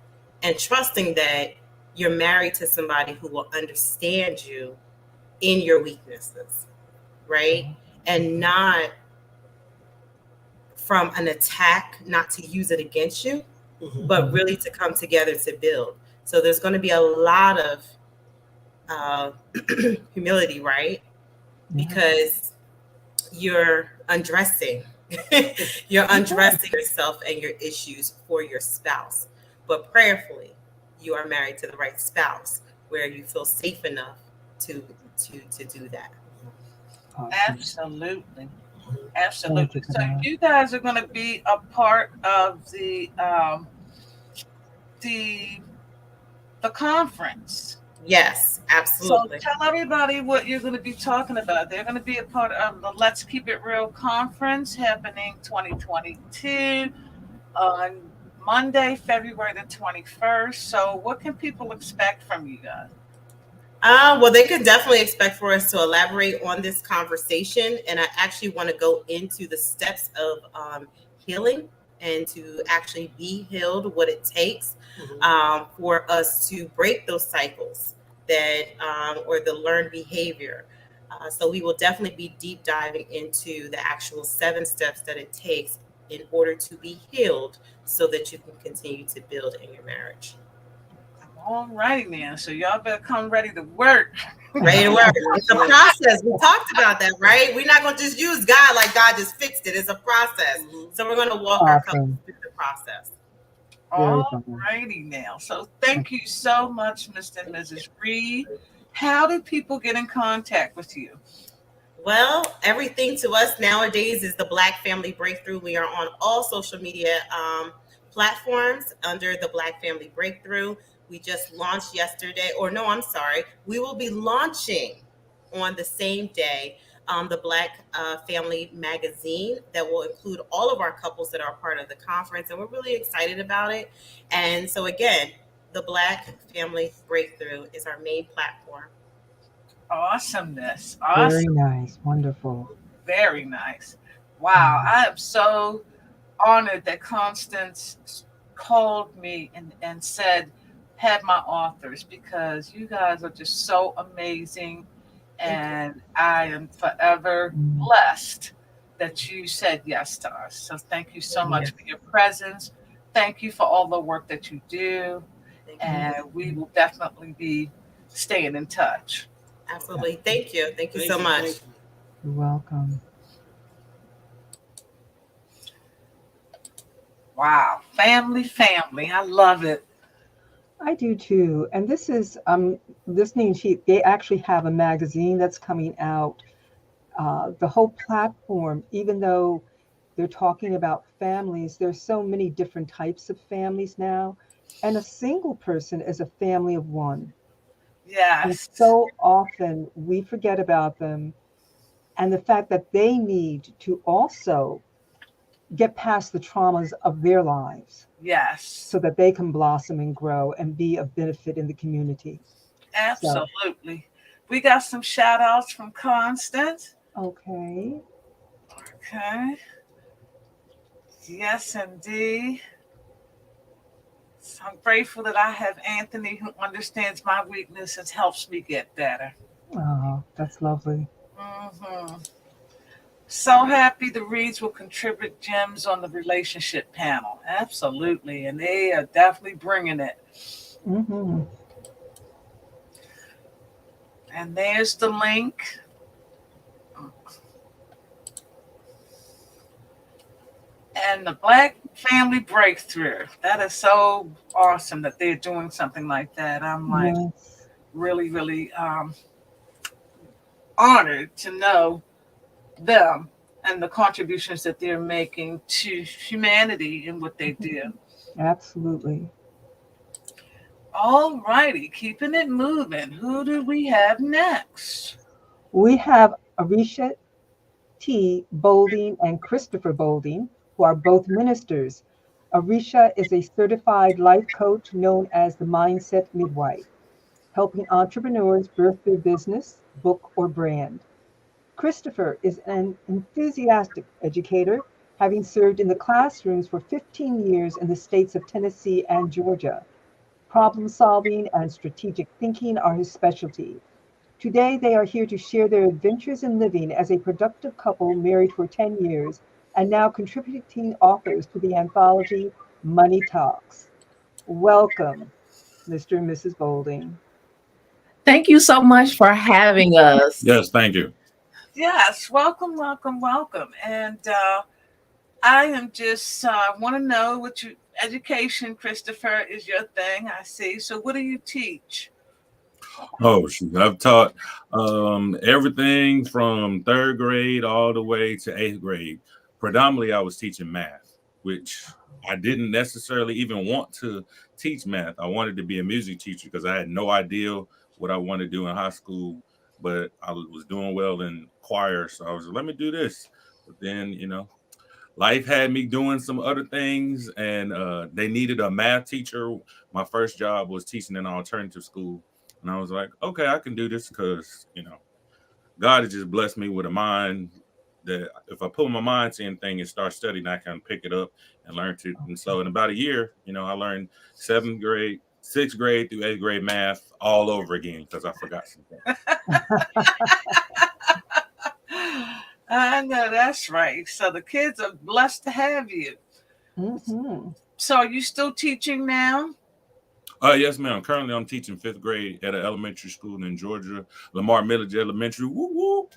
and trusting that you're married to somebody who will understand you in your weaknesses, right? And not from an attack, not to use it against you, but really to come together to build. So there's going to be a lot of humility, right? Because you're undressing. You're undressing yourself and your issues for your spouse. But prayerfully, you are married to the right spouse where you feel safe enough to do that. Awesome. Absolutely. Absolutely. So you guys are going to be a part of the conference. Yes, absolutely. So tell everybody what you're going to be talking about. They're going to be a part of the Let's Keep It Real conference happening 2022 on Monday, February the 21st. So what can people expect from you guys? Well, they could definitely expect for us to elaborate on this conversation. And I actually want to go into the steps of healing and to actually be healed, what it takes for us to break those cycles that or the learned behavior. So we will definitely be deep diving into the actual 7 steps that it takes in order to be healed so that you can continue to build in your marriage. All righty, man. So y'all better come ready to work. Ready to work. It's a process. We talked about that, right? We're not going to just use God like God just fixed it. It's a process. So we're going to walk our couples through the process. All righty now. So thank you so much, Mr. and Mrs. Reid. How do people get in contact with you? Well, everything to us nowadays is the Black Family Breakthrough. We are on all social media platforms under the Black Family Breakthrough. We just launched yesterday, we will be launching on the same day the Black Family magazine that will include all of our couples that are part of the conference, and we're really excited about it. And so again, the Black Family Breakthrough is our main platform. Awesomeness. Awesome. Very nice. Wonderful. Very nice. Wow. I am so honored that Constance called me and said, have my authors, because you guys are just so amazing. And I am forever blessed that you said yes to us. So thank you so much for your presence. Thank you for all the work that you do. And we will definitely be staying in touch. Absolutely. Thank you. Thank you so much. You're welcome. Wow. Family. I love it. I do too. And this is listening to, they actually have a magazine that's coming out. The whole platform, even though they're talking about families, there's so many different types of families now. And a single person is a family of one. Yes. And so often we forget about them and the fact that they need to also get past the traumas of their lives. Yes. So that they can blossom and grow and be a benefit in the community. Absolutely. So, we got some shout outs from Constance. Okay. Yes, indeed. So I'm grateful that I have Anthony who understands my weakness and helps me get better. Oh, that's lovely. So happy the Reids will contribute gems on the relationship panel. Absolutely. And they are definitely bringing it. And there's the link. And the Black Family Breakthrough. That is so awesome that they're doing something like that. I'm like really, really honored to know them and the contributions that they're making to humanity in what they do. Absolutely. All righty, keeping it moving. Who do we have next? We have Arisha T. Bolding and Christopher Bolding, who are both ministers. Arisha is a certified life coach known as the Mindset Midwife, helping entrepreneurs birth their business, book, or brand. Christopher is an enthusiastic educator, having served in the classrooms for 15 years in the states of Tennessee and Georgia. Problem solving and strategic thinking are his specialty. Today, they are here to share their adventures in living as a productive couple married for 10 years and now contributing authors to the anthology Money Talks. Welcome, Mr. and Mrs. Bolding. Thank you so much for having us. Yes, thank you. Yes, welcome, welcome, welcome. And I am just want to know what you education, Christopher, is your thing. I see. So, what do you teach? Oh, shoot. I've taught everything from third grade all the way to eighth grade. Predominantly, I was teaching math, which I didn't necessarily even want to teach math. I wanted to be a music teacher because I had no idea what I wanted to do in high school, but I was doing well in choir. So I was like, let me do this. But then, life had me doing some other things, and they needed a math teacher. My first job was teaching in an alternative school. And I was like, okay, I can do this because, God has just blessed me with a mind that if I put my mind to anything and start studying, I can pick it up and learn to. And so in about a year, I learned sixth grade through eighth grade math all over again because I forgot something. I know that's right. So the kids are blessed to have you. Mm-hmm. So are you still teaching now? Yes, ma'am. Currently, I'm teaching fifth grade at an elementary school in Georgia, Lamar Millage Elementary. Woo woo.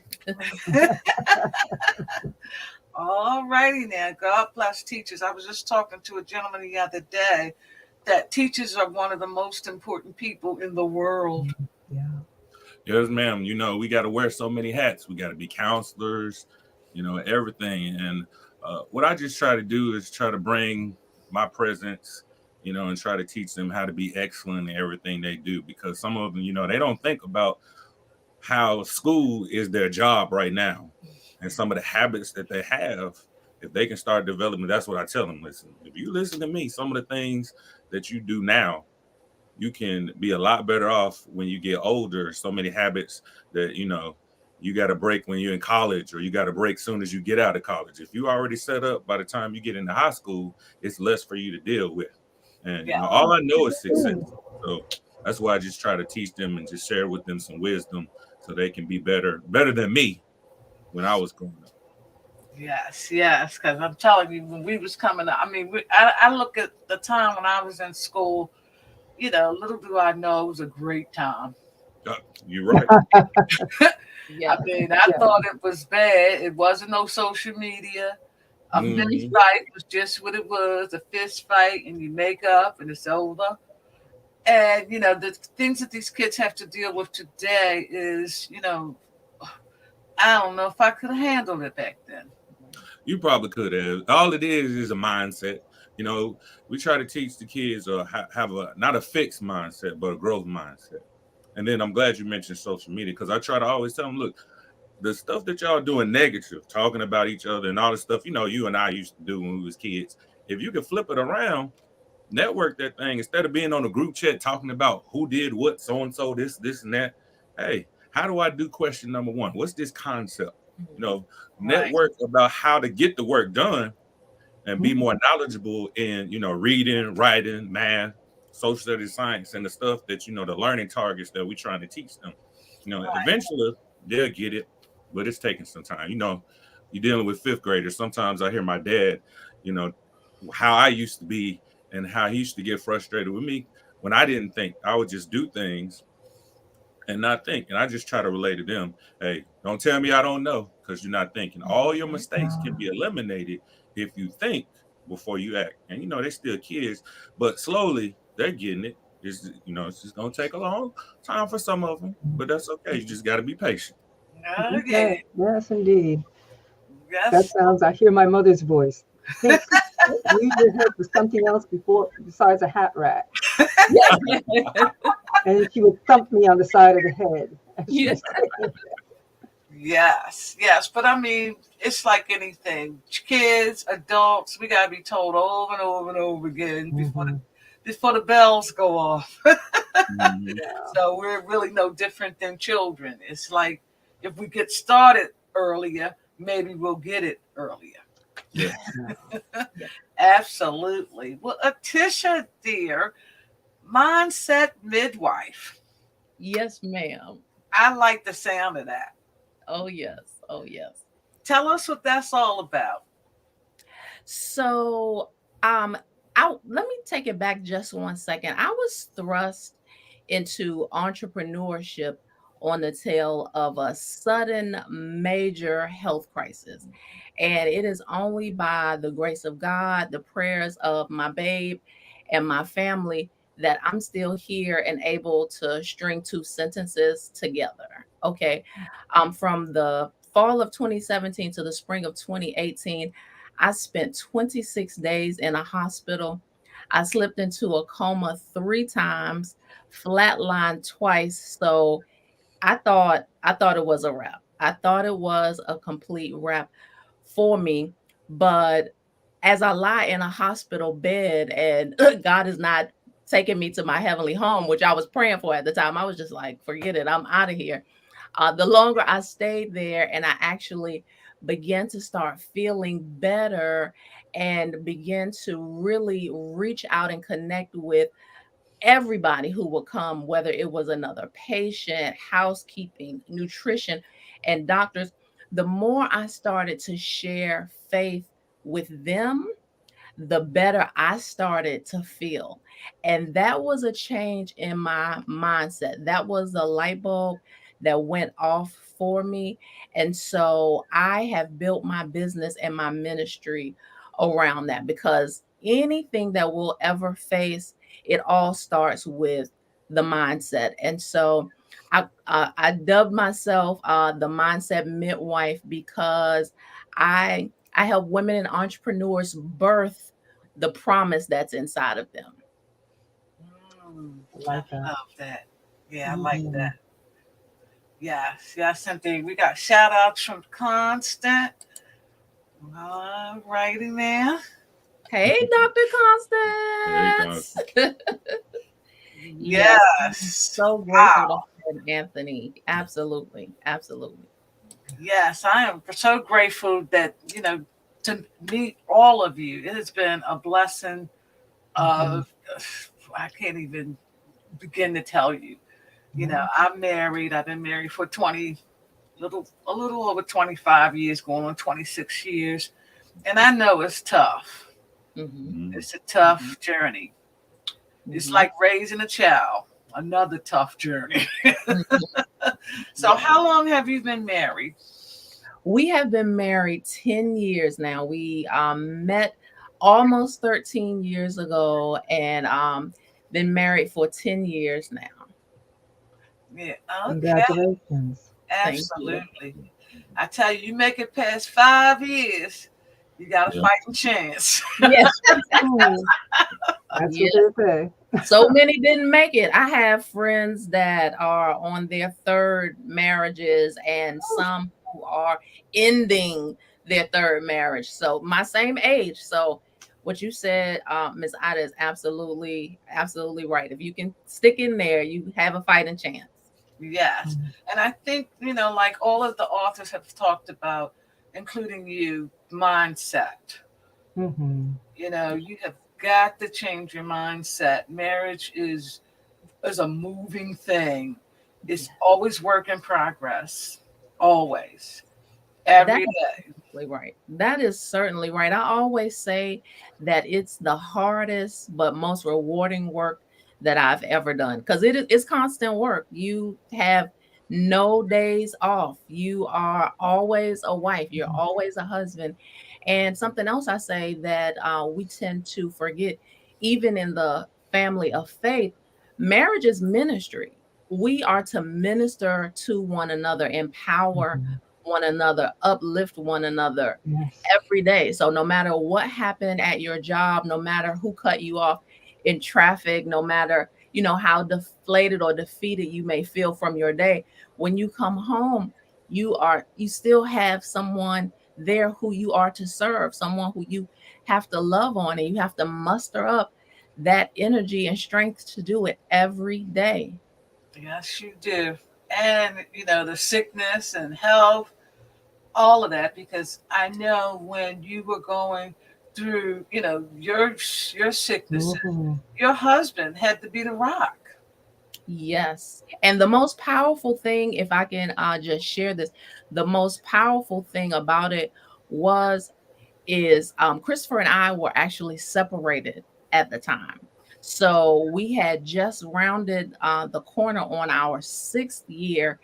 All righty now. God bless teachers. I was just talking to a gentleman the other day that teachers are one of the most important people in the world. Yeah. Yes, ma'am. We got to wear so many hats. We got to be counselors, everything. And what I just try to do is try to bring my presence, and try to teach them how to be excellent in everything they do. Because some of them, they don't think about how school is their job right now. And some of the habits that they have, if they can start developing, that's what I tell them. Listen, if you listen to me, some of the things that you do now, you can be a lot better off when you get older. So many habits that, you got to break when you're in college, or you got to break soon as you get out of college. If you already set up by the time you get into high school, it's less for you to deal with. And all I know is success. So that's why I just try to teach them and just share with them some wisdom so they can be better than me when I was growing up. Yes, because I'm telling you, when we was coming up, I look at the time when I was in school, little do I know it was a great time. You're right. Yeah. I thought it was bad. It wasn't no social media. A fist fight was just what it was, a fist fight, and you make up and it's over. And, the things that these kids have to deal with today is, I don't know if I could have handled it back then. You probably could have. All it is a mindset. We try to teach the kids have not a fixed mindset, but a growth mindset. And then I'm glad you mentioned social media, because I try to always tell them, look, the stuff that y'all doing negative, talking about each other and all the stuff, you and I used to do when we was kids. If you can flip it around, network that thing, instead of being on a group chat talking about who did what, so-and-so, this and that. Hey, how do I do question number one? What's this concept? Network about how to get the work done and be more knowledgeable in, reading, writing, math, social studies, science, and the stuff that, the learning targets that we're trying to teach them. Eventually they'll get it, but it's taking some time. You're dealing with fifth graders. Sometimes I hear my dad, how I used to be and how he used to get frustrated with me when I didn't think. I would just do things and not think. And I just try to relate to them. Hey, don't tell me I don't know, because you're not thinking. All your mistakes can be eliminated if you think before you act. And, they're still kids, but slowly they're getting it. It's just going to take a long time for some of them, but that's okay. You just got to be patient. Okay. Yes, indeed. Yes. That sounds, I hear my mother's voice. Think, use your head for something else besides a hat rack. And she would thump me on the side of the head. Yes. But it's like anything. Kids, adults, we gotta be told over and over and over again before the bells go off. So we're really no different than children. It's like if we get started earlier, maybe we'll get it earlier. Yeah. Absolutely. Well, Artisha, dear, Mindset Midwife. Yes, ma'am. I like the sound of that. Oh, yes. Tell Tell us what that's all about. So, let me take it back just 1 second. I was thrust into entrepreneurship on the tail of a sudden major health crisis. And it is only by the grace of God, the prayers of my babe and my family, that I'm still here and able to string two sentences together. Okay. From the fall of 2017 to the spring of 2018, I spent 26 days in a hospital. I slipped into a coma 3 times, flatlined twice. So I thought it was a wrap. I thought it was a complete wrap for me. But as I lie in a hospital bed and God is not taking me to my heavenly home, which I was praying for at the time, I was just like, forget it, I'm out of here. The longer I stayed there and I actually began to start feeling better and begin to really reach out and connect with everybody who would come, whether it was another patient, housekeeping, nutrition, and doctors, the more I started to share faith with them, the better I started to feel. And that was a change in my mindset. That was the light bulb that went off for me. And so I have built my business and my ministry around that, because anything that we'll ever face, it all starts with the mindset. And so I dubbed myself the Mindset Midwife, because I help women and entrepreneurs birth the promise that's inside of them. I like that. I love that. Yeah, I like that. Yes, indeed. We got shout outs from Constant. All righty now. Hey, Dr. Hey, Constance. Yes. I'm so grateful to have Anthony. Absolutely. Absolutely. Yes, I am so grateful that, to meet all of you. It has been a blessing of, I can't even begin to tell you. I'm married. I've been married for a little over 25 years, going on 26 years. And I know it's tough. It's a tough journey. It's like raising a child, another tough journey. So how long have you been married? We have been married 10 years now. We met almost 13 years ago, and been married for 10 years now. Yeah. Okay. Congratulations. Absolutely. I tell you, you make it past 5 years, you got a fighting chance. Yes. That's what they say. So many didn't make it. I have friends that are on their third marriages, and some who are ending their third marriage. So my same age. So what you said, Ms. Ida, is absolutely right. If you can stick in there, you have a fighting chance. Yes. And I think, like all of the authors have talked about, including you, mindset. You have got to change your mindset. Marriage is a moving thing. It's always work in progress. Always. Every day. Right. That is certainly right. I always say that it's the hardest but most rewarding work that I've ever done, because it's constant work. You have no days off. You are always a wife. You're always a husband. And something else I say that we tend to forget, even in the family of faith, marriage is ministry. We are to minister to one another, empower one another, uplift one another every day. So no matter what happened at your job, no matter who cut you off in traffic, no matter, how deflated or defeated you may feel from your day, when you come home, you still have someone there who you are to serve, someone who you have to love on, and you have to muster up that energy and strength to do it every day. Yes, you do. And, the sickness and health, all of that, because I know when you were going through, your sicknesses, your husband had to be the rock. Yes. And the most powerful thing, if I can just share this, the most powerful thing about it is Christopher and I were actually separated at the time. So we had just rounded the corner on our 6th year,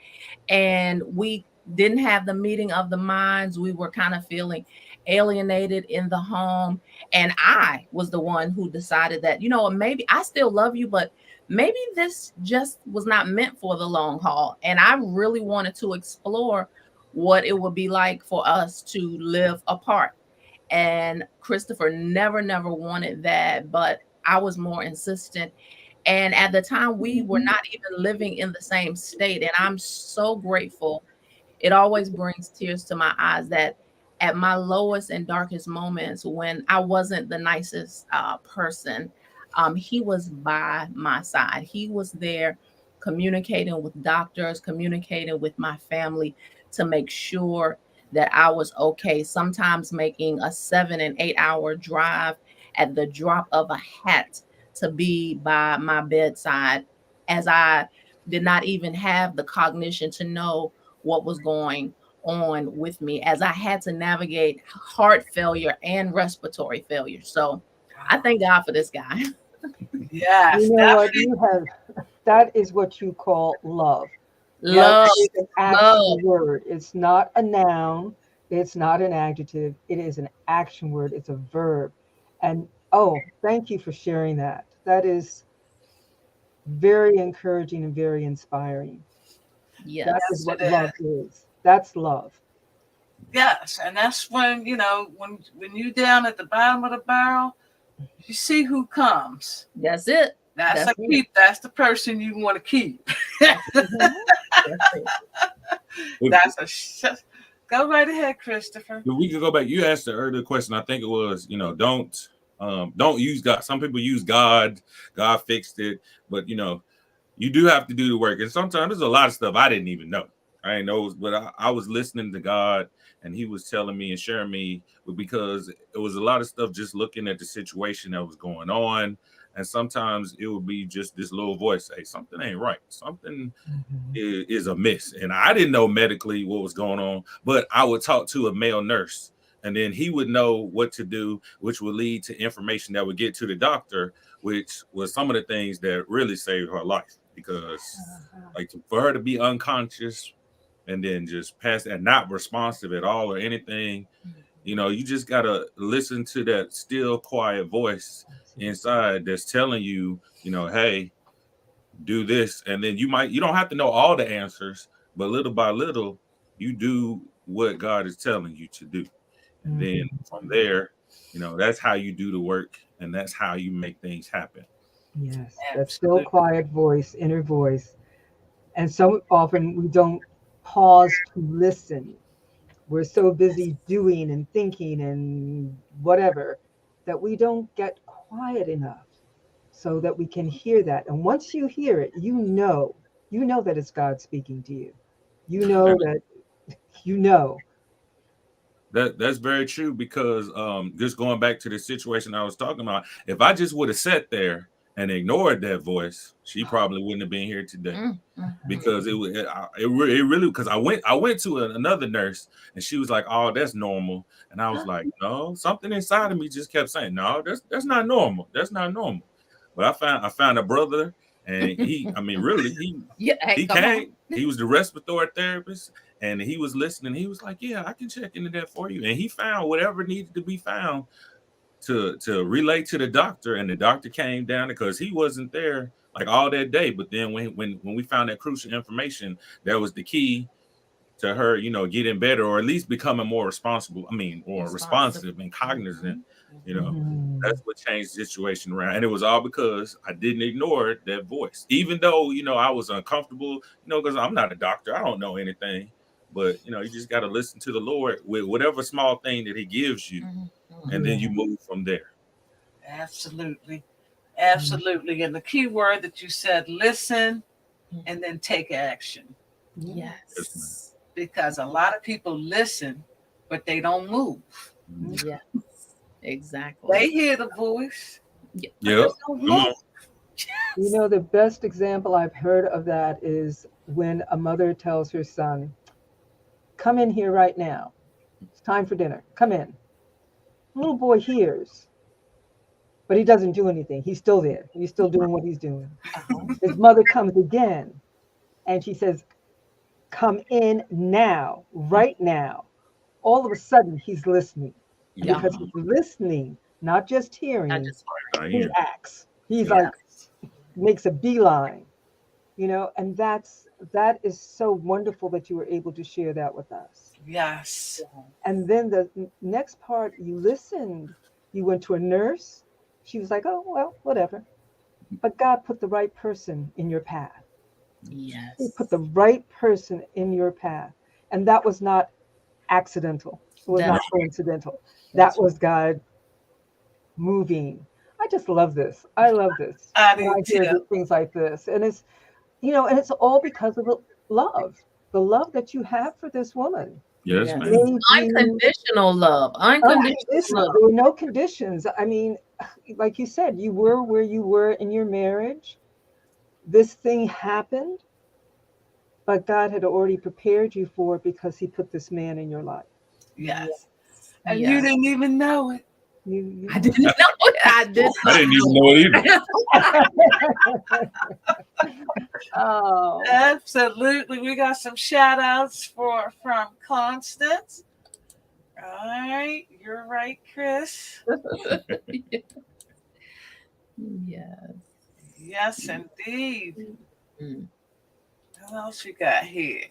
and we didn't have the meeting of the minds. We were kind of feeling alienated in the home. And I was the one who decided that, maybe I still love you, but maybe this just was not meant for the long haul. And I really wanted to explore what it would be like for us to live apart. And Christopher never wanted that, but I was more insistent. And at the time, we were not even living in the same state. And I'm so grateful. It always brings tears to my eyes that at my lowest and darkest moments, when I wasn't the nicest person, he was by my side. He was there communicating with doctors, communicating with my family to make sure that I was okay. Sometimes making a 7 and 8 hour drive at the drop of a hat to be by my bedside, as I did not even have the cognition to know what was going on with me, as I had to navigate heart failure and respiratory failure. So I thank God for this guy. Yes, You know what definitely. you have? That is what you call love. Love, That is an love. action word. It's not a noun. It's not an adjective. It is an action word. It's a verb. And oh, thank you for sharing that. That is very encouraging and very inspiring. That is Yes. Yes, what it is. love is. That's love. Yes, and that's when when you down at the bottom of the barrel, you see who comes. That's it. That's a That's it. keep. That's the person you want to keep. Mhm. That's it. That's go right ahead, Christopher. If we could go back, you asked the earlier question. I think it was, don't use God. Some people use God. God fixed it, but you do have to do the work. And sometimes there's a lot of stuff I didn't even know. I didn't know, but I was listening to God, and He was telling me and sharing me, because it was a lot of stuff just looking at the situation that was going on. And sometimes it would be just this little voice say, something ain't right. Something Mhm. is amiss. And I didn't know medically what was going on, but I would talk to a male nurse, and then he would know what to do, which would lead to information that would get to the doctor, which was some of the things that really saved her life. Because like for her to be unconscious and then just pass and not responsive at all or anything, you just gotta listen to that still quiet voice inside that's telling you, hey, do this. And then you don't have to know all the answers, but little by little you do what God is telling you to do. And then Mhm. from there, that's how you do the work, and that's how you make things happen. Yes, that still Absolutely. quiet voice, inner voice. And so often we don't pause to listen. We're so busy doing and thinking and whatever that we don't get quiet enough so that we can hear that. And once you hear it, you know that it's God speaking to you. You know that you know. That's very true, because just going back to the situation I was talking about, if I just would have sat there and ignored that voice, she probably wouldn't have been here today. Because it really, because I went to another nurse, and she was like, "Oh, that's normal," and I was like, "No," something inside of me just kept saying, "No, that's not normal. That's not normal." But I found a brother, and I mean, really, Yeah, hey, he come on. came. He was the respiratory therapist, and he was listening. He was like, "Yeah, I can check into that for you," and he found whatever needed to be found to relay to the doctor, and the doctor came down because he wasn't there like all that day. But then when we found that crucial information, that was the key to her, getting better, or at least becoming more responsible. I mean, or Responsive. responsive and cognizant. You know, Mhm. that's what changed the situation around, and it was all because I didn't ignore that voice, even though I was uncomfortable. Because I'm not a doctor, I don't know anything. But you just got to listen to the Lord with whatever small thing that He gives you, and then you Yeah. move from there. Absolutely. Mhm. Absolutely. And the key word that you said, listen and then take action. Yeah. Yes, ma'am. Yes. Because a lot of people listen, but they don't move. Mhm. Yes. They Exactly. hear the voice, Yeah. but Yep. they don't Come move. on. You know, the best example I've heard of that is when a mother tells her son, "Come in here right now. It's time for dinner. Come in." The little boy hears, but he doesn't do anything. He's still there. He's still doing what he's doing. His mother comes again, and she says, "Come in now, right now." All of a sudden, he's listening. And Yeah. because he's listening, not just Not hearing, just he acts. He's Yeah. like, makes a beeline, and that is so wonderful that you were able to share that with us. Yes. And then the next part, you listened. You went to a nurse. She was like, "Oh, well, whatever." But God put the right person in your path. yes. He put the right person in your path. And that was not accidental. It was not That's coincidental. That was God moving. I just love this. I love this I when do I hear too. things like this. And it's, and it's all because of the love that you have for this woman. Yes, yes. ma'am. Made you Unconditional love. Unconditional unconditional. love. There were no conditions. I mean, like you said, you were where you were in your marriage. This thing happened, but God had already prepared you for it because He put this man in your life. Yes. And Yeah. you didn't even know it. I didn't know it. I didn't. I didn't even know it either. Oh, Absolutely. We got some shout outs from Constance. All right. You're right, Chris. Yes. Yes, indeed. Mm. What else we got here?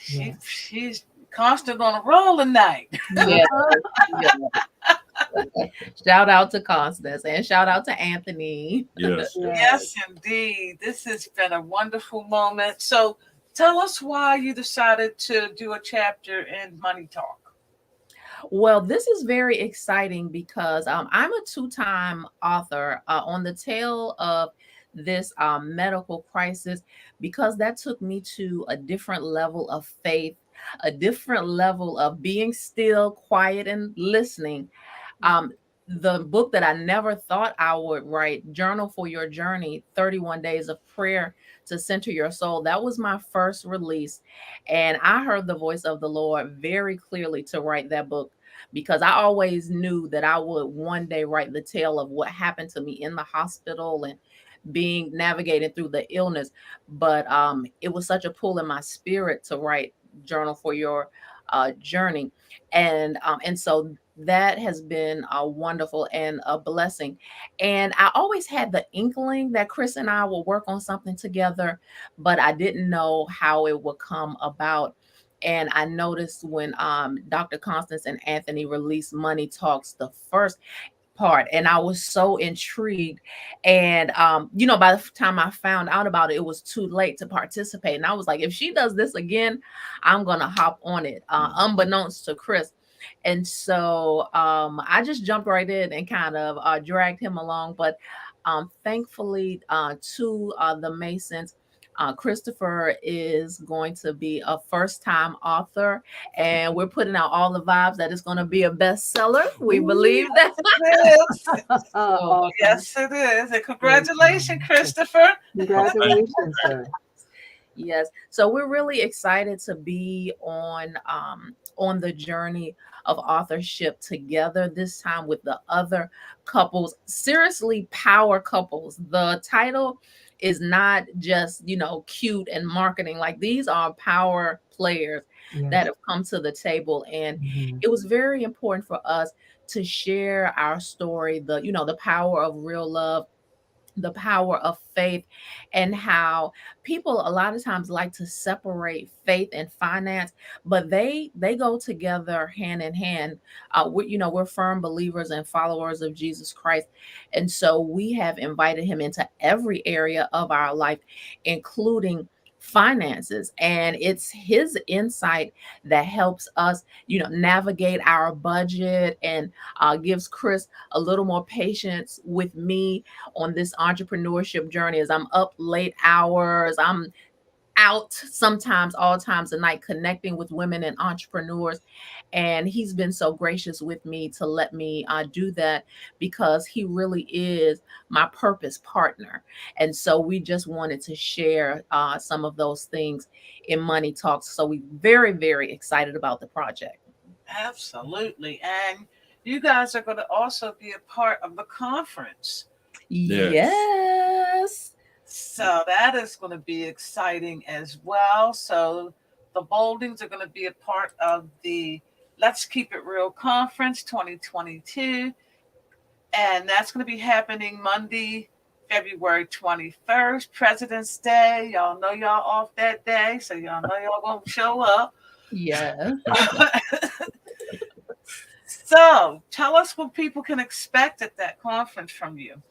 yeah. She's Constance on a roll tonight. Yeah. Shout out to Constance and shout out to Anthony. Yes. Yes, indeed. This has been a wonderful moment. So tell us why you decided to do a chapter in Money Talk. Well, this is very exciting because I'm a two-time author on the tail of this medical crisis, because that took me to a different level of faith, a different level of being still, quiet, and listening. Um, the book that I never thought I would write, Journal for Your Journey, 31 Days of Prayer to Center Your Soul, that was my first release. And I heard the voice of the Lord very clearly to write that book, because I always knew that I would one day write the tale of what happened to me in the hospital and being navigated through the illness. But it was such a pull in my spirit to write Journal for Your Journey. And so that has been wonderful and a blessing. And I always had the inkling that Chris and I will work on something together, but I didn't know how it would come about. And I noticed when Dr. Constance and Anthony released Money Talks, the first part, and I was so intrigued. And by the time I found out about it, it was too late to participate. And I was like, if she does this again, I'm gonna hop on it, unbeknownst to Chris. And so I just jumped right in and kind of dragged him along. But thankfully, to the Masons, Christopher is going to be a first-time author, and we're putting out all the vibes that it's going to be a bestseller. We believe that. Awesome. Yes, it is. And congratulations, Christopher. Congratulations, sir. Yes. So we're really excited to be on the journey of authorship together, this time with the other couples, seriously power couples. The title is not just, cute and marketing. Like, these are power players that have come to the table. And it was very important for us to share our story, the power of real love, the power of faith, and how people a lot of times like to separate faith and finance, but they go together hand in hand. We're firm believers and followers of Jesus Christ, and so we have invited him into every area of our life, including finances. And it's his insight that helps us navigate our budget, and gives Chris a little more patience with me on this entrepreneurship journey as I'm up late hours. I'm out sometimes all times of night connecting with women and entrepreneurs. And he's been so gracious with me to let me do that, because he really is my purpose partner. And so we just wanted to share some of those things in Money Talks. So we're very, very excited about the project. Absolutely. And you guys are going to also be a part of the conference. Yes. So that is going to be exciting as well. So the Boldings are going to be a part of the Let's Keep It Real Conference 2022. And that's going to be happening Monday, February 21st, President's Day. Y'all know y'all off that day, so y'all know y'all won't show up. Yeah. So tell us what people can expect at that conference from you.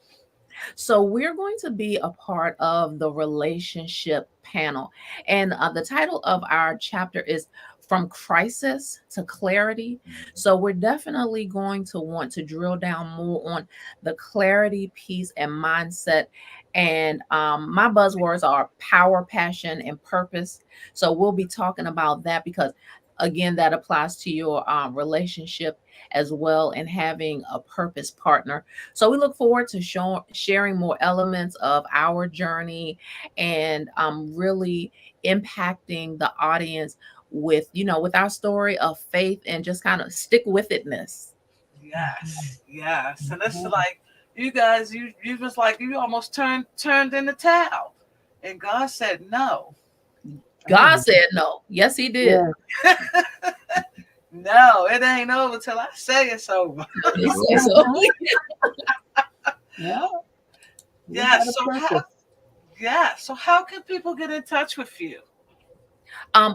So we're going to be a part of the relationship panel. And the title of our chapter is From Crisis to Clarity. So we're definitely going to want to drill down more on the clarity piece and mindset. And my buzzwords are power, passion, and purpose. So we'll be talking about that because, again, that applies to your relationship as well, and having a purpose partner. So we look forward to sharing more elements of our journey and really impacting the audience with, with our story of faith and just kind of stick with itness. Yes. And it's like you guys, you was like you almost turned in the towel, and God said no. God said no. Yes, He did. Yeah. No, it ain't over till I say it's over. He said so. Yeah. So how can people get in touch with you?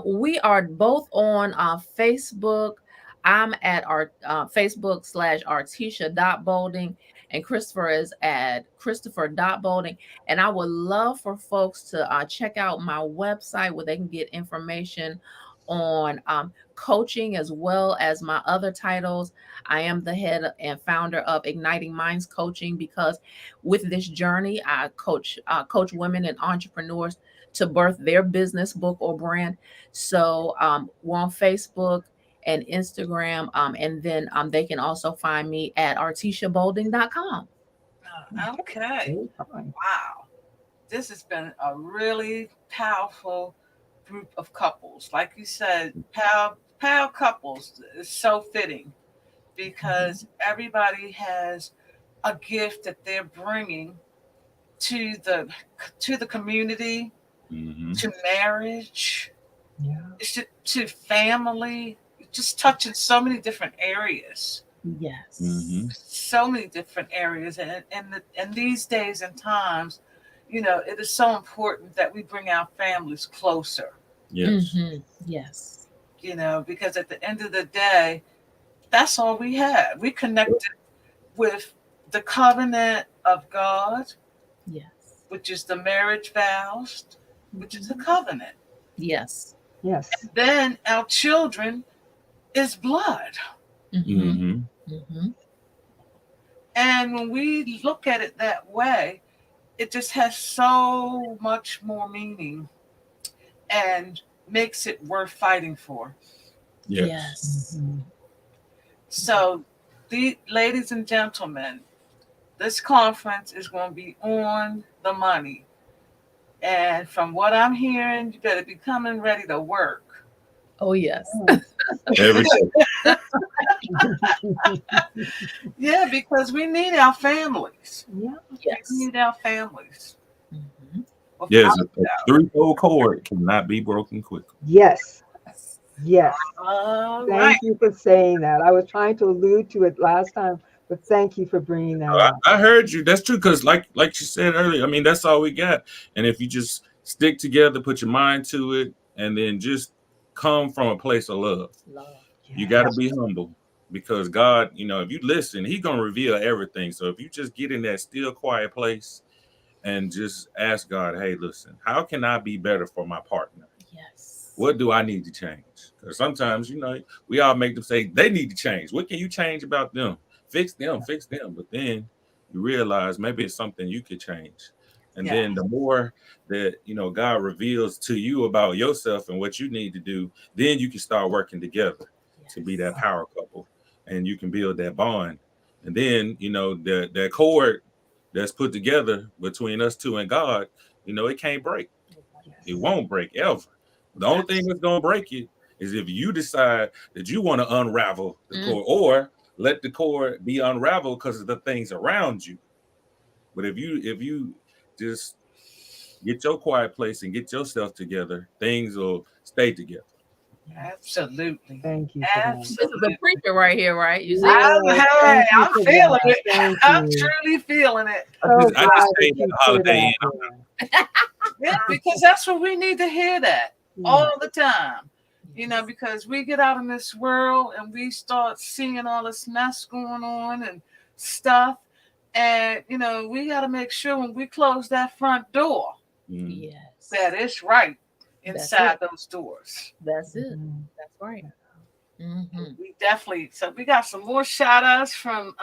We are both on Facebook. I'm at our Facebook /Artisha.Bolding, and Christopher is at Christopher.Bolding. And I would love for folks to check out my website where they can get information on coaching as well as my other titles. I am the head and founder of Igniting Minds Coaching, because with this journey, I coach women and entrepreneurs to birth their business, book, or brand. So we're on Facebook and Instagram, and then they can also find me at artishabolding.com. Okay. Wow. This has been a really powerful group of couples. Like you said, pal couples is so fitting because everybody has a gift that they're bringing to the community, to marriage, to family, just touching so many different areas. Yes. So many different areas. And these days and times, it is so important that we bring our families closer. Yes. Yes. Because at the end of the day, that's all we have. We connected with the covenant of God. Yes. Which is the marriage vows, which is a covenant. Yes. And then our children is blood. And when we look at it that way, it just has so much more meaning and makes it worth fighting for. Yes. So, ladies and gentlemen, this conference is going to be on the money. And from what I'm hearing, you better be coming ready to work. Oh, yes. Every day. Yeah, because we need our families. Yes. We need our families. Yes, a threefold cord cannot be broken quickly. Yes. Right. Thank you for saying that. I was trying to allude to it last time, but thank you for bringing that up. I heard you. That's true, because like you said earlier, I mean, that's all we got. And if you just stick together, put your mind to it, and then just come from a place of love. You got to be humble, because God, if you listen, He's going to reveal everything. So if you just get in that still, quiet place and just ask God, hey, listen, how can I be better for my partner? Yes. What do I need to change? Because sometimes, we all make them say they need to change. What can you change about them? Fix them. But then you realize maybe it's something you could change. And then the more that, God reveals to you about yourself and what you need to do, then you can start working together to be that power couple, and you can build that bond. And then, that cord that's put together between us two and God, it can't break. It won't break ever. The only thing that's going to break it is if you decide that you want to unravel the cord, or let the cord be unraveled because of the things around you. But if you just get your quiet place and get yourself together, things will stay together. Absolutely. Thank you for that. This is a preacher right here, right? You see? I'm feeling it. I'm truly feeling it. I just say that Holiday Inn. Yeah, because that's what we need to hear that all the time. You know, because we get out in this world and we start seeing all this mess going on and stuff. And, you know, we got to make sure when we close that front door, that it's right inside those doors. That's it. That's right. We definitely, so we got some more shout outs from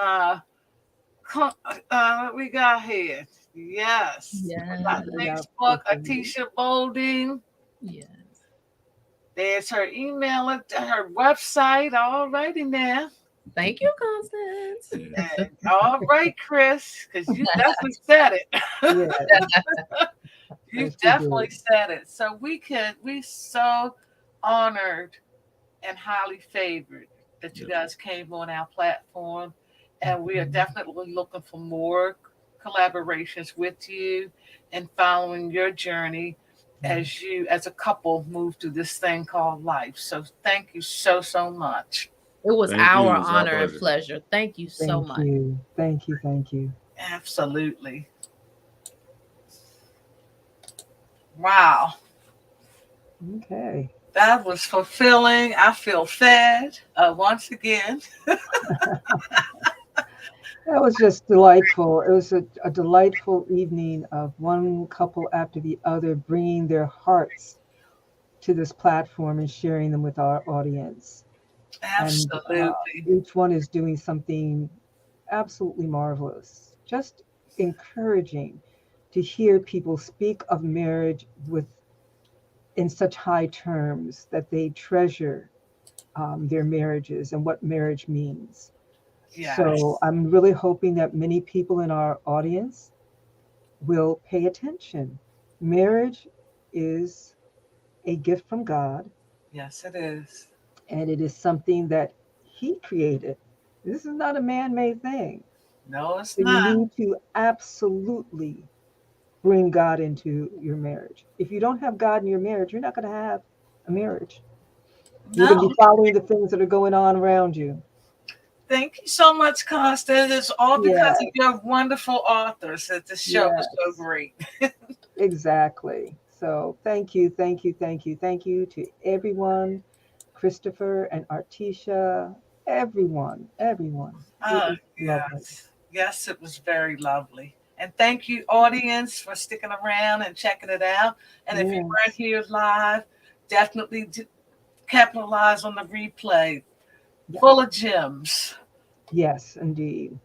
what we got here. Yes. Facebook, Artisha Bolding. Yes. There's her email, her website. All righty now. Thank you, Constance. And, all right, Chris, because you definitely said it. You definitely said it. So we so honored and highly favored that you guys came on our platform. And we are definitely looking for more collaborations with you and following your journey as you, as a couple, move through this thing called life. So thank you so much. It was our honor and pleasure. Thank you so much. Thank you. Absolutely. Wow. Okay. That was fulfilling. I feel fed once again. That was just delightful. It was a delightful evening of one couple after the other bringing their hearts to this platform and sharing them with our audience. Absolutely. And, each one is doing something absolutely marvelous. Just encouraging to hear people speak of marriage in such high terms that they treasure their marriages and what marriage means. Yes. So I'm really hoping that many people in our audience will pay attention. Marriage is a gift from God. Yes, it is. And it is something that He created. This is not a man-made thing. No, it's so not. You need to absolutely bring God into your marriage. If you don't have God in your marriage, you're not going to have a marriage. You're going to be following the things that are going on around you. Thank you so much, Constance. It's all because of your wonderful authors that the show is so great. Exactly. So thank you to everyone, Christopher and Artisha, everyone. Yes, it was very lovely. And thank you, audience, for sticking around and checking it out. And if you weren't here live, definitely capitalize on the replay. Full of gems. Yes, indeed.